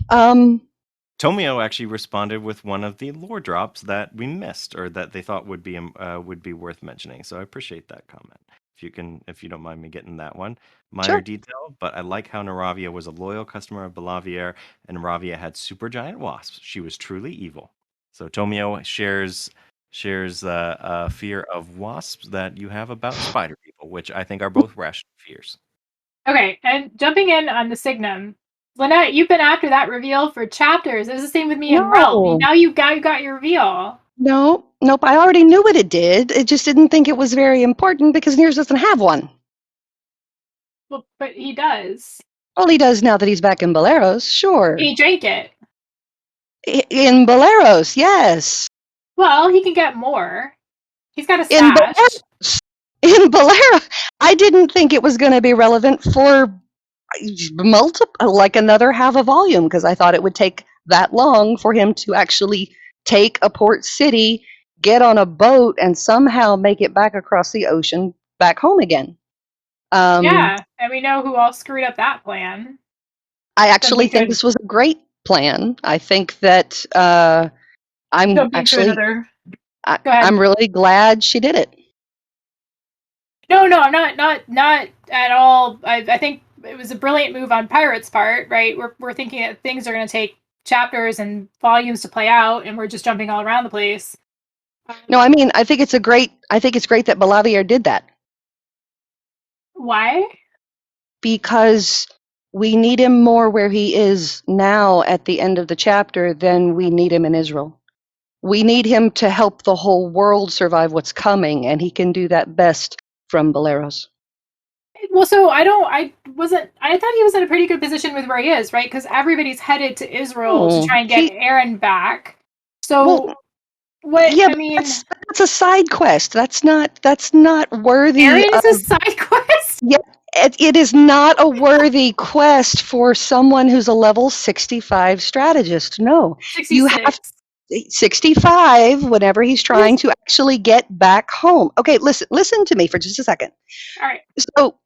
Tomio actually responded with one of the lore drops that we missed or that they thought would be worth mentioning. So I appreciate that comment. If you don't mind me getting that one. Minor detail, but I like how Naravia was a loyal customer of Balavier, and Naravia had super giant wasps. She was truly evil. So Tomio shares a fear of wasps that you have about spider people, which I think are both rational fears. Okay, and jumping in on the Signum, Lynette, you've been after that reveal for chapters. It was the same with me and Realm. Now you got your reveal. Nope. I already knew what it did. It just didn't think it was very important because Nears doesn't have one. Well, but he does. Well, he does now that he's back in Baleros, sure. He drank it. In Baleros, yes. Well, he can get more. He's got a stash. In Baleros, I didn't think it was going to be relevant for like another half a volume because I thought it would take that long for him to actually take a port city, get on a boat, and somehow make it back across the ocean back home again. Yeah, and we know who all screwed up that plan. I actually think this was a great plan. I think that I'm really glad she did it. No, I'm not at all. I think it was a brilliant move on Pirate's part, right? We're thinking that things are going to take chapters and volumes to play out, and we're just jumping all around the place. No, I mean, I think it's great that Balavier did that. Why? Because we need him more where he is now at the end of the chapter than we need him in Israel. We need him to help the whole world survive what's coming, and he can do that best from Baleros. Well, so I thought he was in a pretty good position with where he is, right? Because everybody's headed to Israel to try and get Aaron back. So I mean, that's a side quest. That's not worthy. Aaron is a side quest? Yeah, it is not a worthy quest for someone who's a level 65 strategist. No. 66. You have 65 whenever he's trying to actually get back home. Okay, listen to me for just a second. All right. So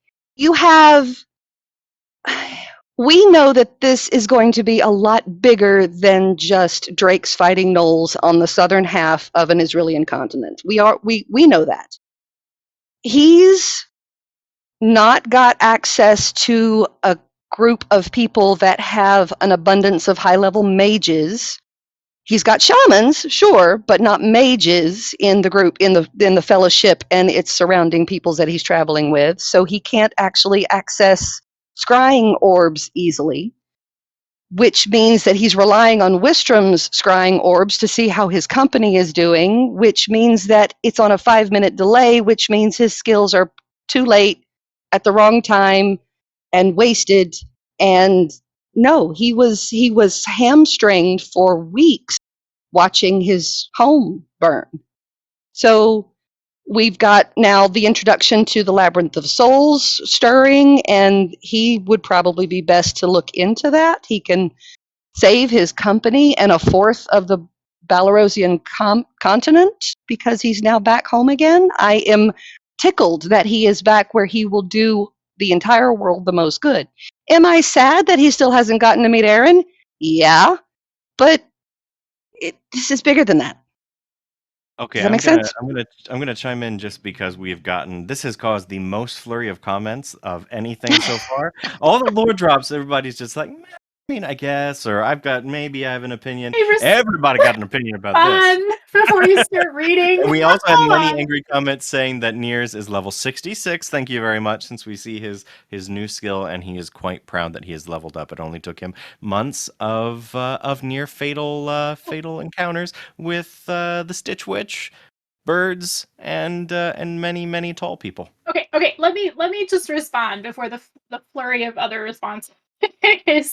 we know that this is going to be a lot bigger than just Drakes fighting gnolls on the southern half of an Israeli continent. We know that. He's not got access to a group of people that have an abundance of high-level mages. He's got shamans, sure, but not mages in the group, in the fellowship and its surrounding peoples that he's traveling with. So he can't actually access scrying orbs easily, which means that he's relying on Wistrom's scrying orbs to see how his company is doing, which means that it's on a 5-minute delay, which means his skills are too late at the wrong time and wasted. And no, he was hamstringed for weeks watching his home burn. So we've got now the introduction to the Labyrinth of Souls stirring, and he would probably be best to look into that. He can save his company and a fourth of the Balarosian continent because he's now back home again. I am tickled that he is back where he will do the entire world the most good. Am I sad that he still hasn't gotten to meet Aaron? Yeah, but this is bigger than that. Okay, Does that make sense? I'm gonna chime in just because this has caused the most flurry of comments of anything so far. All the lore drops, everybody's just like, I mean, I guess, or I have an opinion. Everybody got an opinion about this. Before you start reading. And we also had many angry comments saying that Niers is level 66. Thank you very much, since we see his new skill, and he is quite proud that he has leveled up. It only took him months of near fatal encounters with the Stitch Witch, birds, and many tall people. Okay. Let me just respond before the flurry of other responses.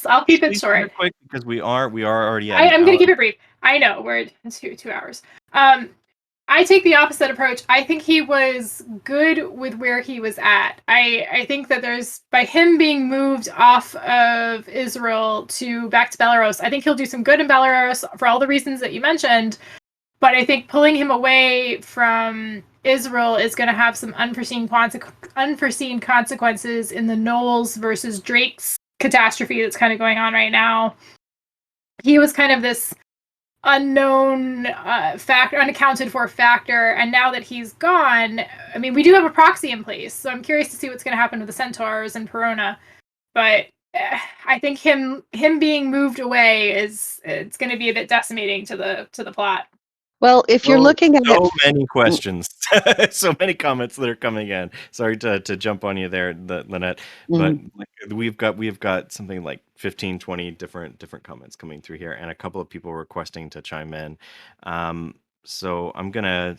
I'll keep it short. Quick, because we are already at I'm going to keep it brief. I know we're at 2 hours. I take the opposite approach. I think he was good with where he was at. I think that by him being moved off of Israel back to Belarus, I think he'll do some good in Belarus for all the reasons that you mentioned. But I think pulling him away from Israel is going to have some unforeseen consequences in the Knowles versus Drake's catastrophe that's kind of going on right now. He was kind of this unknown unaccounted for factor, and now that he's gone, I mean, we do have a proxy in place, so I'm curious to see what's going to happen with the Centaurs and Perona. But I think him being moved away it's going to be a bit decimating to the plot. Well, if you're looking at so many questions, so many comments that are coming in. Sorry to jump on you there, Lynette, but we've got something like 15, 20 different comments coming through here, and a couple of people requesting to chime in. So I'm gonna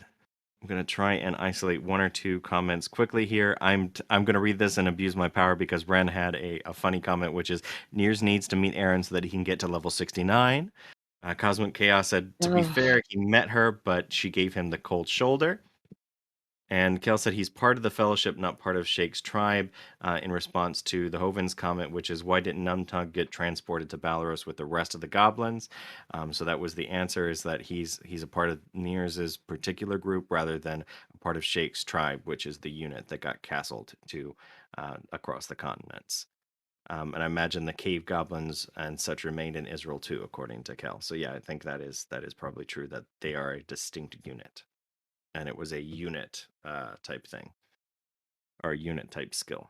try and isolate one or two comments quickly here. I'm gonna read this and abuse my power because Ren had a funny comment, which is Niers needs to meet Aaron so that he can get to level 69. Cosmic Chaos said, to be fair, he met her, but she gave him the cold shoulder. And Kel said he's part of the Fellowship, not part of Shake's tribe, in response to the Hoven's comment, which is, why didn't Numtug get transported to Belarus with the rest of the goblins? So that was the answer, is that he's a part of Niers' particular group rather than a part of Shake's tribe, which is the unit that got castled to across the continents. And I imagine the cave goblins and such remained in Israel too, according to Kel. So yeah, I think that is probably true, that they are a distinct unit, and it was a unit type thing, or a unit type skill.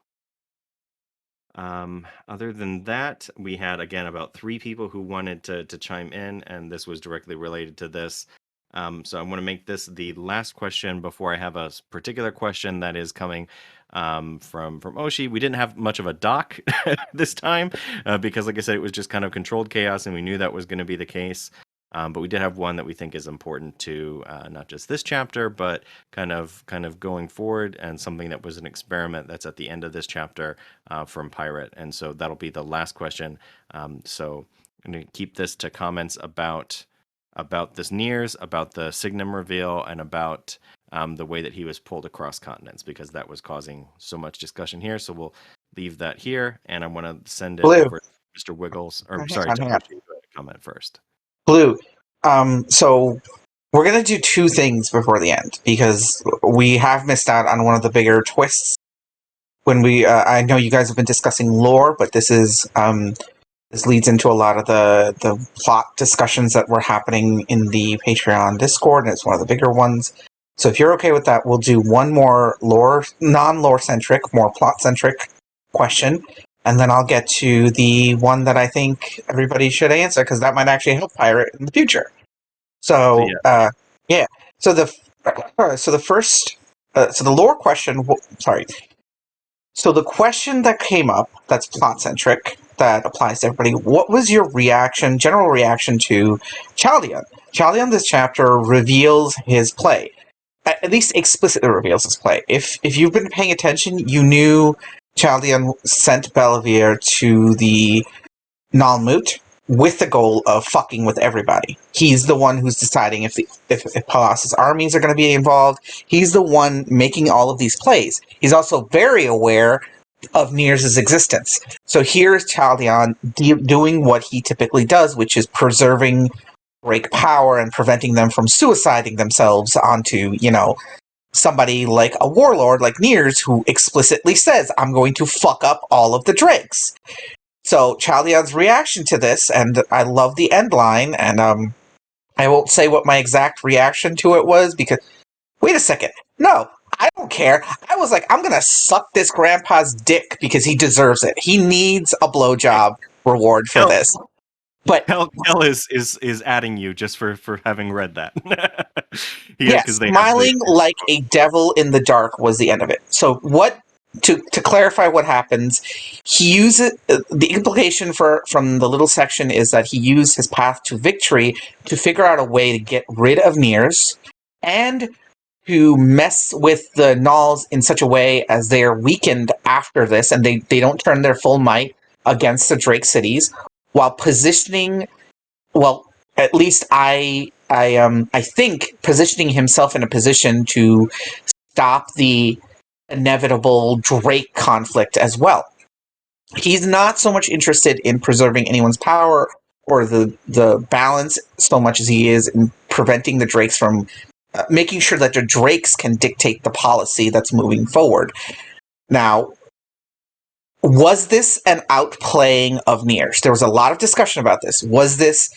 Other than that, we had again about 3 people who wanted to chime in, and this was directly related to this. So I want to make this the last question before I have a particular question that is coming from Oshi. We didn't have much of a doc this time because, like I said, it was just kind of controlled chaos, and we knew that was going to be the case. But we did have one that we think is important to not just this chapter, but kind of going forward, and something that was an experiment that's at the end of this chapter from Pirate. And so that'll be the last question. So I'm going to keep this to comments about this Niers, about the Signum reveal, and about the way that he was pulled across continents, because that was causing so much discussion here. So we'll leave that here, and I want to send it over to Mr. Wiggles. Or sorry, to Oshi, to comment first. Blue. So we're gonna do 2 things before the end, because we have missed out on one of the bigger twists. When I know you guys have been discussing lore, but this is this leads into a lot of the plot discussions that were happening in the Patreon Discord, and it's one of the bigger ones. So if you're okay with that, we'll do one more non-lore centric, more plot centric question, and then I'll get to the one that I think everybody should answer, because that might actually help Pirate in the future. So yeah. So the lore question. So the question that came up, that's plot-centric, that applies to everybody, what was your reaction, general reaction to Chaldeon? Chaldeon this chapter reveals his play. At least explicitly reveals his play. If you've been paying attention, you knew Chaldeon sent Bellavere to the Nalmut with the goal of fucking with everybody. He's the one who's deciding if Palas's armies are going to be involved. He's the one making all of these plays. He's also very aware of Niers' existence. So here's Chaldeon doing what he typically does, which is preserving Drake power and preventing them from suiciding themselves onto, somebody like a warlord like Niers who explicitly says, I'm going to fuck up all of the Drakes. So Chaldeon's reaction to this, and I love the end line, and I won't say what my exact reaction to it was, because, wait a second, no, I don't care. I was like, I'm gonna suck this grandpa's dick because he deserves it. He needs a blowjob reward for this. But Kel is adding you just for having read that. Smiling like a devil in the dark was the end of it. So to clarify what happens, he uses the implication from the little section is that he used his path to victory to figure out a way to get rid of Niers and to mess with the Nulls in such a way as they are weakened after this and they don't turn their full might against the Drake cities, while positioning, well, at least I think positioning himself in a position to stop the inevitable Drake conflict as well. He's not so much interested in preserving anyone's power or the balance so much as he is in preventing the Drakes from making sure that the Drakes can dictate the policy that's moving forward. Now, was this an outplaying of Niers? There was a lot of discussion about this. Was this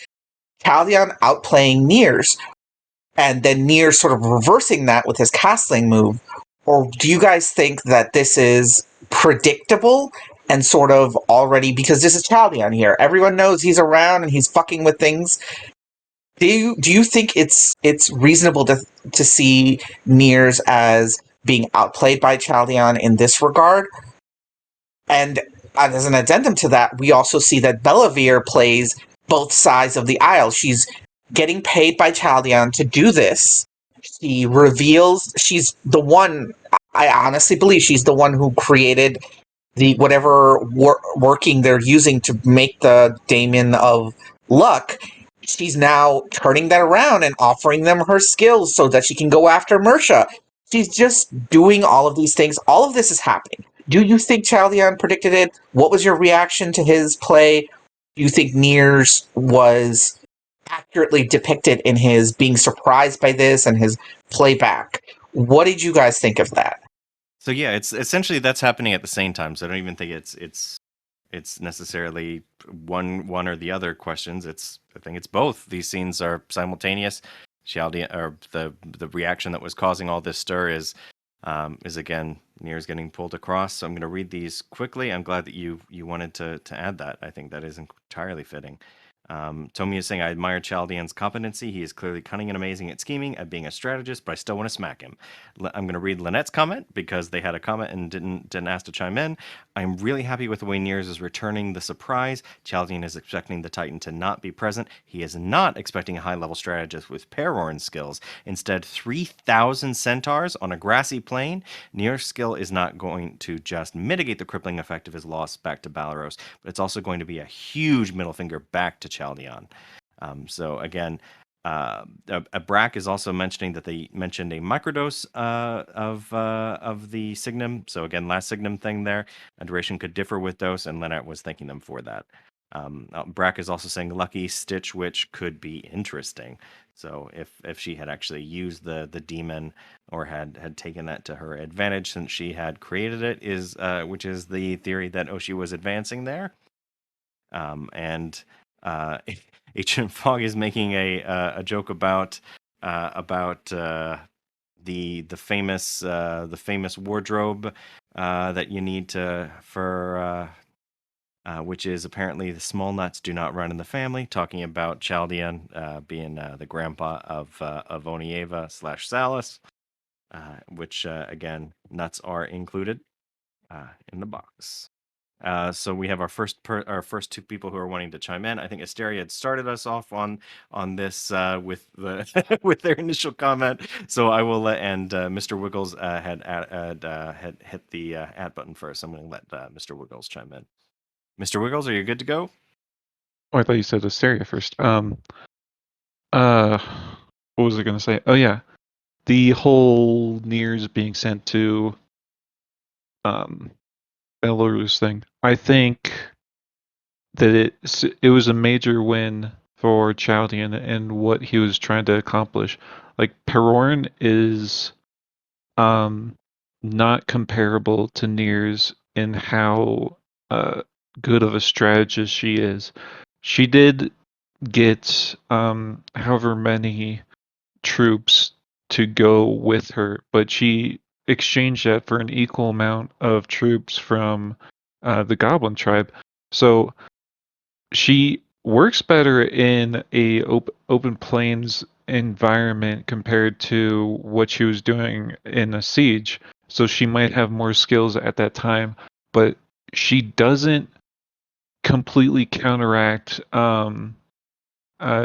Chaldeon outplaying Niers, and then Niers sort of reversing that with his castling move? Or do you guys think that this is predictable and sort of already, because this is Chaldeon here, everyone knows he's around and he's fucking with things? Do you think it's reasonable to see Niers as being outplayed by Chaldeon in this regard? And as an addendum to that, we also see that Bellavere plays both sides of the aisle. She's getting paid by Chaldeon to do this. She reveals she's the one, I honestly believe she's the one who created the whatever working they're using to make the Daemon of Luck. She's now turning that around and offering them her skills so that she can go after Mersha. She's just doing all of these things. All of this is happening. Do you think Chaldeon predicted it? What was your reaction to his play? Do you think Niers was accurately depicted in his being surprised by this and his playback? What did you guys think of that? So yeah, it's essentially that's happening at the same time. So I don't even think it's necessarily one or the other questions. I think it's both. These scenes are simultaneous. Chaldeon, or the reaction that was causing all this stir is again Niers getting pulled across. So I'm going to read these quickly. I'm glad that you wanted to add that. I think that is entirely fitting. Tomi is saying, I admire Chaldeon's competency. He is clearly cunning and amazing at scheming, at being a strategist, but I still want to smack him. I'm going to read Lynette's comment because they had a comment and didn't ask to chime in. I'm really happy with the way Niers is returning the surprise. Chaldeon is expecting the Titan to not be present. He is not expecting a high-level strategist with Perorn skills. Instead, 3,000 centaurs on a grassy plain. Niers' skill is not going to just mitigate the crippling effect of his loss back to Balaros, but it's also going to be a huge middle finger back to Chaldeon. So again, Brack is also mentioning that they mentioned a microdose of the Signum. So again, last Signum thing there, a duration could differ with dose, and Lynette was thanking them for that. Brack is also saying Lucky Stitch Witch could be interesting. So if she had actually used the demon or had taken that to her advantage since she had created it, which is the theory that Oshi was advancing there. And Ancient Fog is making a joke about the famous wardrobe that you need for which is apparently the small nuts do not run in the family, talking about Chaldeon being the grandpa of Onieva / Salus, which again nuts are included. in the box. So we have our first two people who are wanting to chime in. I think Asteria had started us off on this with the with their initial comment. So I will let Mr. Wiggles had hit the add button first. I'm going to let Mr. Wiggles chime in. Mr. Wiggles, are you good to go? Oh, I thought you said Asteria first. What was I going to say? Oh yeah, the whole Niers being sent to Belarus thing. I think that it was a major win for Chaldean and what he was trying to accomplish. Like Perorn is not comparable to Niers in how good of a strategist she is. She did get however many troops to go with her, but she exchanged that for an equal amount of troops from the Goblin tribe. So she works better in a open plains environment compared to what she was doing in a siege. So she might have more skills at that time, but she doesn't completely counteract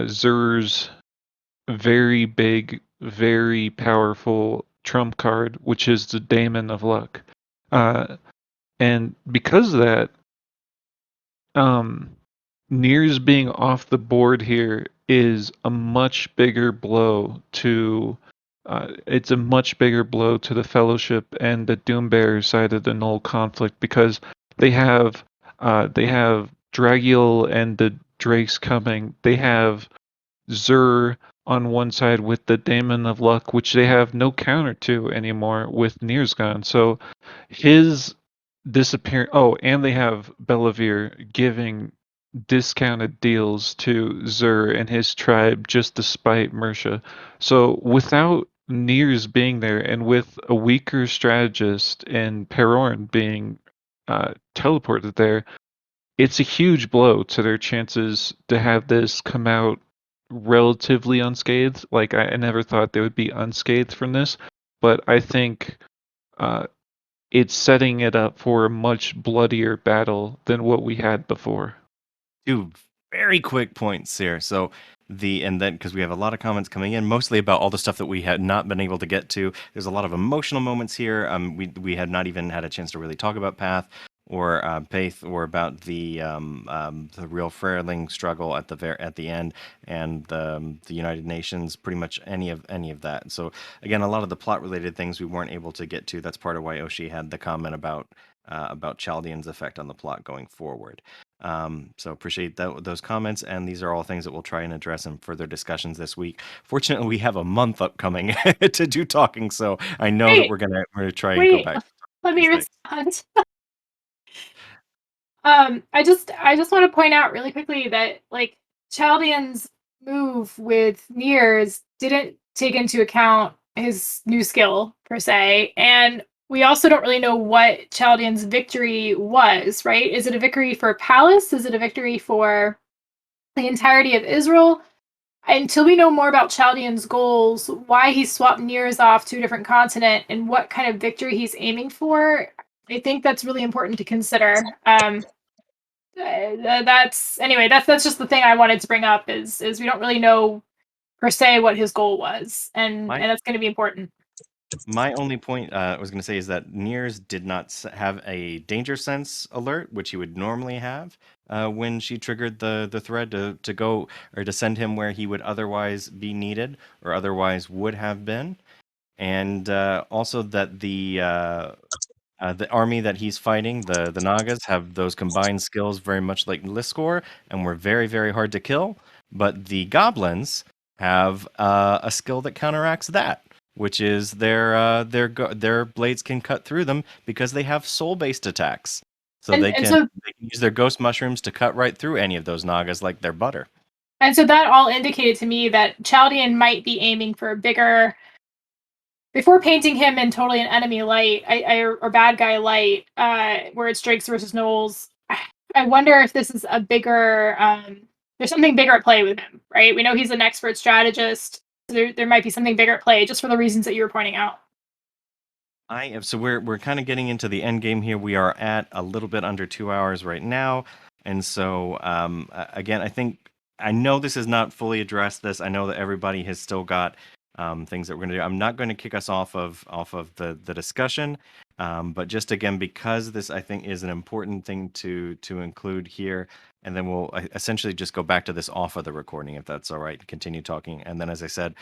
Zur's very big, very powerful trump card, which is the Daemon of Luck. And because of that, Niers being off the board here is a much bigger blow to it's a much bigger blow to the Fellowship and the Doombearer side of the Null conflict because they have Dragiel and the Drakes coming. They have Zur on one side with the Daemon of Luck, which they have no counter to anymore with Niers gone. So his disappear. Oh, and they have Belavir giving discounted deals to Zur and his tribe just despite Mersha. So without Niers being there and with a weaker strategist and Perorn being teleported there, it's a huge blow to their chances to have this come out relatively unscathed. Like I never thought they would be unscathed from this, but I think it's setting it up for a much bloodier battle than what we had before. Two very quick points here. So and then because we have a lot of comments coming in, mostly about all the stuff that we had not been able to get to. There's a lot of emotional moments here. We had not even had a chance to really talk about Path or Paith or about the real Frailing struggle at the end and the United Nations. Pretty much any of that. So again, a lot of the plot related things we weren't able to get to. That's part of why Oshi had the comment about Chaldean's effect on the plot going forward. So appreciate those comments, and these are all things that we'll try and address in further discussions this week. Fortunately, we have a month upcoming to do talking, so I know that we're gonna try and go back. Let me respond. I just want to point out really quickly that like Chaldean's move with Niers didn't take into account his new skill per se, and we also don't really know what Chaldean's victory was, right? Is it a victory for Palace? Is it a victory for the entirety of Israel? Until we know more about Chaldean's goals, why he swapped Niers off to a different continent, and what kind of victory he's aiming for, I think that's really important to consider. That's just the thing I wanted to bring up is we don't really know per se what his goal was, and that's going to be important. My only point I was going to say is that Niers did not have a danger sense alert, which he would normally have when she triggered the thread to go or to send him where he would otherwise be needed or otherwise would have been, and also that the army that he's fighting, the Nagas, have those combined skills very much like Liskor, and were very, very hard to kill. But the goblins have a skill that counteracts that, which is their blades can cut through them because they have soul-based attacks. So they can use their ghost mushrooms to cut right through any of those Nagas like they're butter. And so that all indicated to me that Chaldean might be aiming for a bigger. Before painting him in totally an enemy light, or bad guy light, where it's Drakes versus Gnolls, I wonder if this is a bigger. There's something bigger at play with him, right? We know he's an expert strategist. So there might be something bigger at play, just for the reasons that you were pointing out. So we're kind of getting into the end game here. We are at a little bit under 2 hours right now, and so again, I know this is not fully addressed. I know that everybody has still got things that we're going to do. I'm not going to kick us off of the discussion, but just again because this I think is an important thing to include here, and then we'll essentially just go back to this off of the recording if that's all right. Continue talking, and then as I said,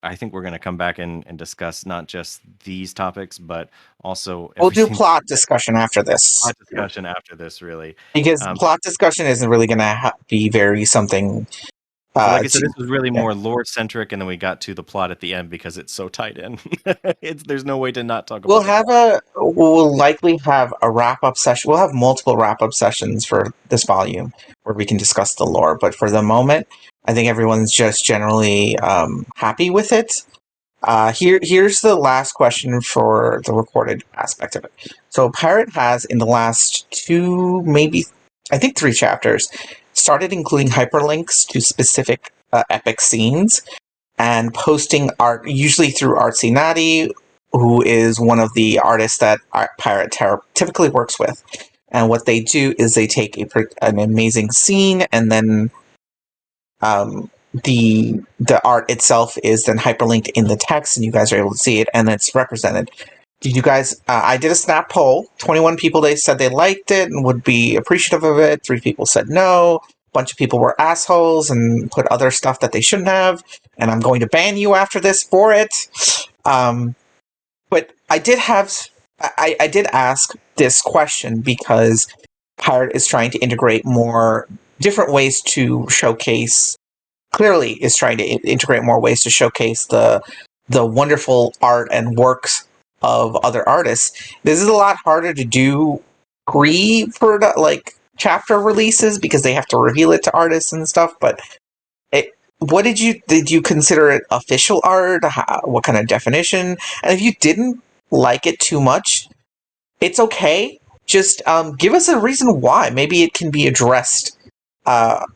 I think we're going to come back and discuss not just these topics, but also We'll do everything. plot discussion after this. Plot discussion after this, really. Because plot discussion isn't really going to be very something. So like I said, this was really more lore centric, and then we got to the plot at the end because it's so tight in. There's no way to not talk about. We'll likely have a wrap up session. We'll have multiple wrap up sessions for this volume where we can discuss the lore. But for the moment, I think everyone's just generally happy with it. Here's the last question for the recorded aspect of it. So Pirate has, in the last 2, maybe I think 3 chapters, started including hyperlinks to specific epic scenes and posting art, usually through ArtsyNada, who is one of the artists that Pirate typically works with. And what they do is they take an amazing scene, and then the art itself is then hyperlinked in the text, and you guys are able to see it, and it's represented. Did you guys? I did a snap poll. 21 people they said they liked it and would be appreciative of it. 3 people said no. A bunch of people were assholes and put other stuff that they shouldn't have. And I'm going to ban you after this for it. But I did ask this question because Pirate is trying to integrate more different ways to showcase. Clearly, is trying to integrate more ways to showcase the wonderful art and works of other artists. This is a lot harder to do for chapter releases because they have to reveal it to artists and stuff. But did you consider it official art? What kind of definition? And if you didn't like it too much, it's okay. Just give us a reason why. Maybe it can be addressed.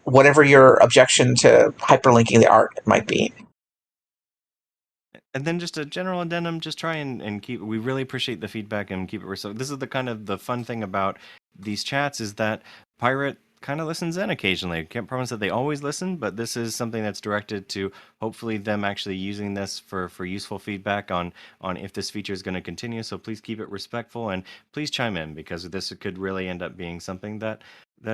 Whatever your objection to hyperlinking the art might be. And then just a general addendum, just try and keep, we really appreciate the feedback and keep it. So this is the kind of the fun thing about these chats is that Pirate kind of listens in occasionally. I can't promise that they always listen, but this is something that's directed to hopefully them actually using this for useful feedback on if this feature is going to continue. So please keep it respectful and please chime in because this could really end up being something that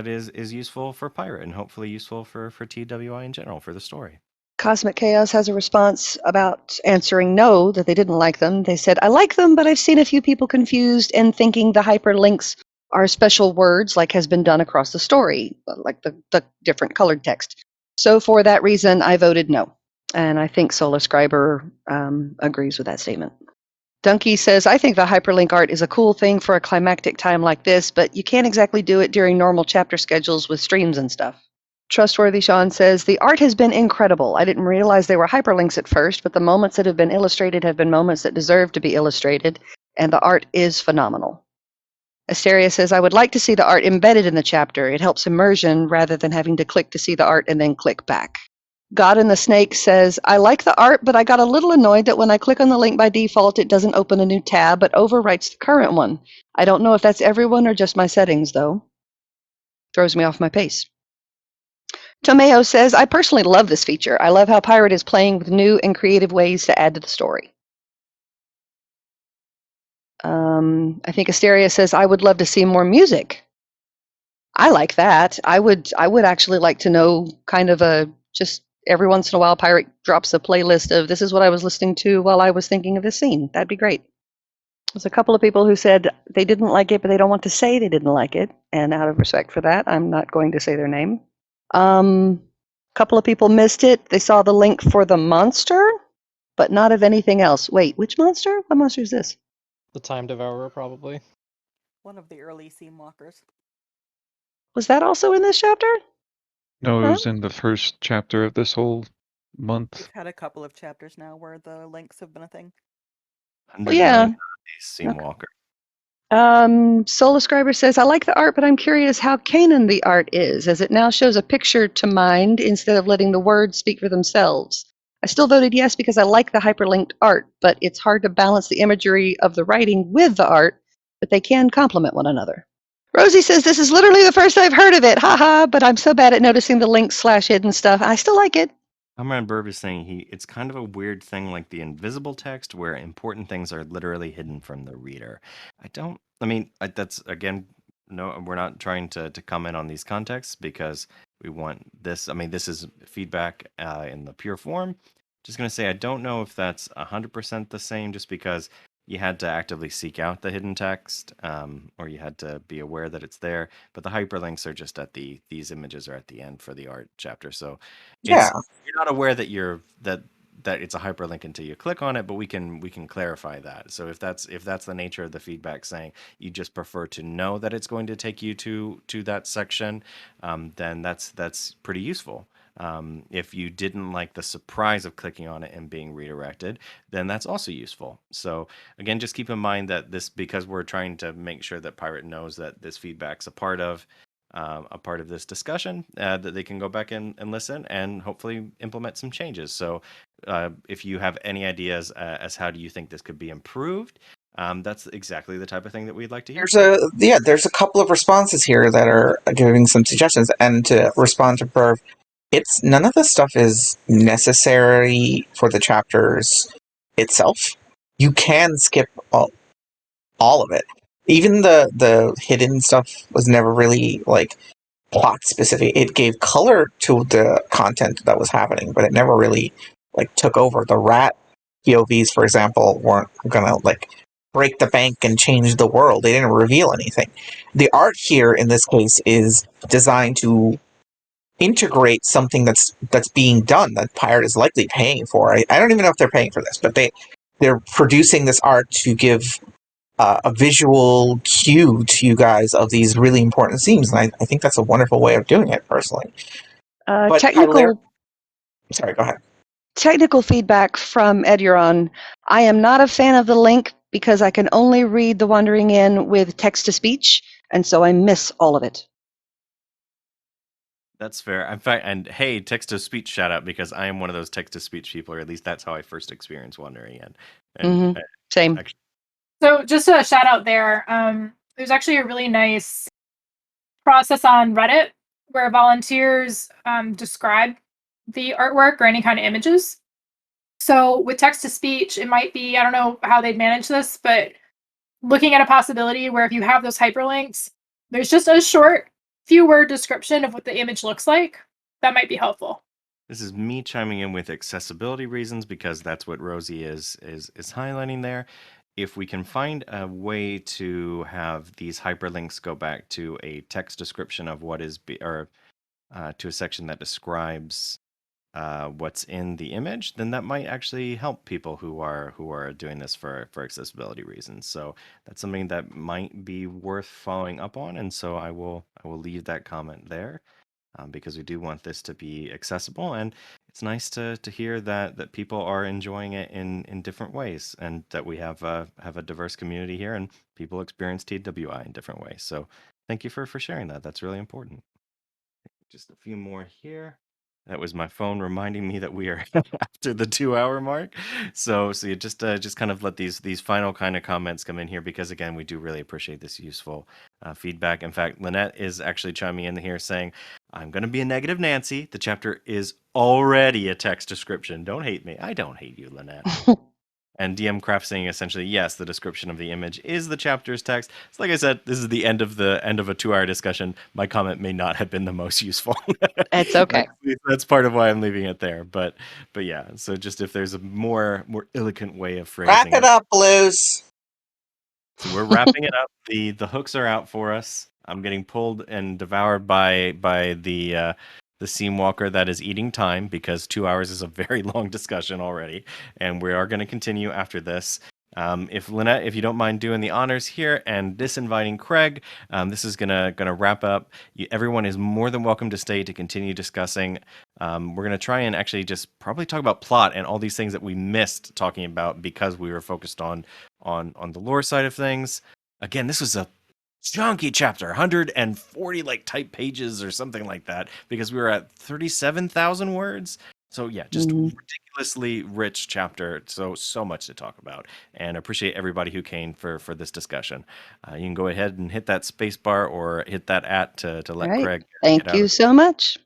is useful for Pirate and hopefully useful for TWI in general for the story. Cosmic Chaos has a response about answering no, that they didn't like them. They said, I like them, but I've seen a few people confused and thinking the hyperlinks are special words like has been done across the story, like the different colored text. So for that reason, I voted no. And I think Solascriber agrees with that statement. Dunkey says, I think the hyperlink art is a cool thing for a climactic time like this, but you can't exactly do it during normal chapter schedules with streams and stuff. Trustworthy Sean says, the art has been incredible. I didn't realize they were hyperlinks at first, but the moments that have been illustrated have been moments that deserve to be illustrated, and the art is phenomenal. Asteria says, I would like to see the art embedded in the chapter. It helps immersion rather than having to click to see the art and then click back. God and the Snake says, I like the art, but I got a little annoyed that when I click on the link by default, it doesn't open a new tab, but overwrites the current one. I don't know if that's everyone or just my settings, though. Throws me off my pace. Tomeo says, I personally love this feature. I love how Pirate is playing with new and creative ways to add to the story. I think Asteria says, I would love to see more music. I like that. I would actually like to know kind of just every once in a while Pirate drops a playlist of this is what I was listening to while I was thinking of this scene. That'd be great. There's a couple of people who said they didn't like it, but they don't want to say they didn't like it. And out of respect for that, I'm not going to say their name. A couple of people missed it. They saw the link for the monster, but not of anything else. Wait, which monster? What monster is this? The Time Devourer, probably. One of the early scene walkers. Was that also in this chapter? No, it was in the first chapter of this whole month. We've had a couple of chapters now where the links have been a thing. Well, yeah. Scene walker. Solascriber says, I like the art, but I'm curious how canon the art is, as it now shows a picture to mind instead of letting the words speak for themselves. I still voted yes because I like the hyperlinked art, but it's hard to balance the imagery of the writing with the art, but they can complement one another. Rosie says this is literally the first I've heard of it, haha, but I'm so bad at noticing the links/hidden stuff. I still like it. Comrade Burb is saying it's kind of a weird thing like the invisible text where important things are literally hidden from the reader. That's again, no, we're not trying to comment on these contexts because we want this. I mean, this is feedback in the pure form. Just going to say, I don't know if that's 100% the same just because you had to actively seek out the hidden text or you had to be aware that it's there. But the hyperlinks are just at these images are at the end for the art chapter. So Yeah. you're not aware that that it's a hyperlink until you click on it, but we can clarify that. So if that's the nature of the feedback, saying you just prefer to know that it's going to take you to that section, then that's pretty useful. If you didn't like the surprise of clicking on it and being redirected, then that's also useful. So again, just keep in mind that because we're trying to make sure that Pirate knows that this feedback's a part of this discussion, that they can go back and listen and hopefully implement some changes. So if you have any ideas as how do you think this could be improved, that's exactly the type of thing that we'd like to hear. There's a couple of responses here that are giving some suggestions. And to respond to Perv, none of this stuff is necessary for the chapters itself. You can skip all of it. Even the hidden stuff was never really like plot specific. It gave color to the content that was happening, but it never really like took over. The rat POVs, for example, weren't gonna like break the bank and change the world. They didn't reveal anything. The art here in this case is designed to integrate something that's being done that Pirate is likely paying for. I don't even know if they're paying for this, but they're producing this art to give a visual cue to you guys of these really important themes, and I think that's a wonderful way of doing it, personally. But sorry, go ahead. Technical feedback from Eduron. I am not a fan of the link because I can only read the Wandering In with text-to-speech, and so I miss all of it. That's fair. In fact, and hey, text-to-speech shout out because I am one of those text-to-speech people, or at least that's how I first experienced Wandering In. And Same. So just a shout out there. There's actually a really nice process on Reddit where volunteers describe the artwork or any kind of images. So with text to speech, it might be, I don't know how they'd manage this, but looking at a possibility where if you have those hyperlinks, there's just a short few word description of what the image looks like. That might be helpful. This is me chiming in with accessibility reasons because that's what Rosie is highlighting there. If we can find a way to have these hyperlinks go back to a text description of what is to a section that describes what's in the image, then that might actually help people who are doing this for accessibility reasons. So that's something that might be worth following up on, and so I will leave that comment there. Because we do want this to be accessible, and it's nice to hear that people are enjoying it in different ways, and that we have a diverse community here, and people experience TWI in different ways. So thank you for sharing that. That's really important. Just a few more here. That was my phone reminding me that we are after the 2-hour mark. So you just kind of let these final kind of comments come in here because again, we do really appreciate this useful feedback. In fact, Lynette is actually chiming in here saying, "I'm going to be a negative Nancy. The chapter is already a text description. Don't hate me. I don't hate you, Lynette." And DM Craft saying essentially, yes, the description of the image is the chapter's text. So like I said, this is the end of a 2-hour discussion. My comment may not have been the most useful. It's okay. That's part of why I'm leaving it there. But yeah, so just if there's a more elegant way of phrasing Wrap it up, Blues. So we're wrapping it up. The hooks are out for us. I'm getting pulled and devoured by the seam walker that is eating time because 2 hours is a very long discussion already, and we are going to continue after this. If Lynette, if you don't mind doing the honors here and disinviting Craig, this is gonna wrap up. Everyone is more than welcome to stay to continue discussing. We're gonna try and actually just probably talk about plot and all these things that we missed talking about because we were focused on the lore side of things. Again, this was a chunky chapter, 140 like type pages or something like that, because we were at 37,000 words. So yeah, just Mhm. ridiculously rich chapter. So much to talk about, and appreciate everybody who came for this discussion. You can go ahead and hit that space bar or hit that @to All let right. Craig get Thank out you of. so much.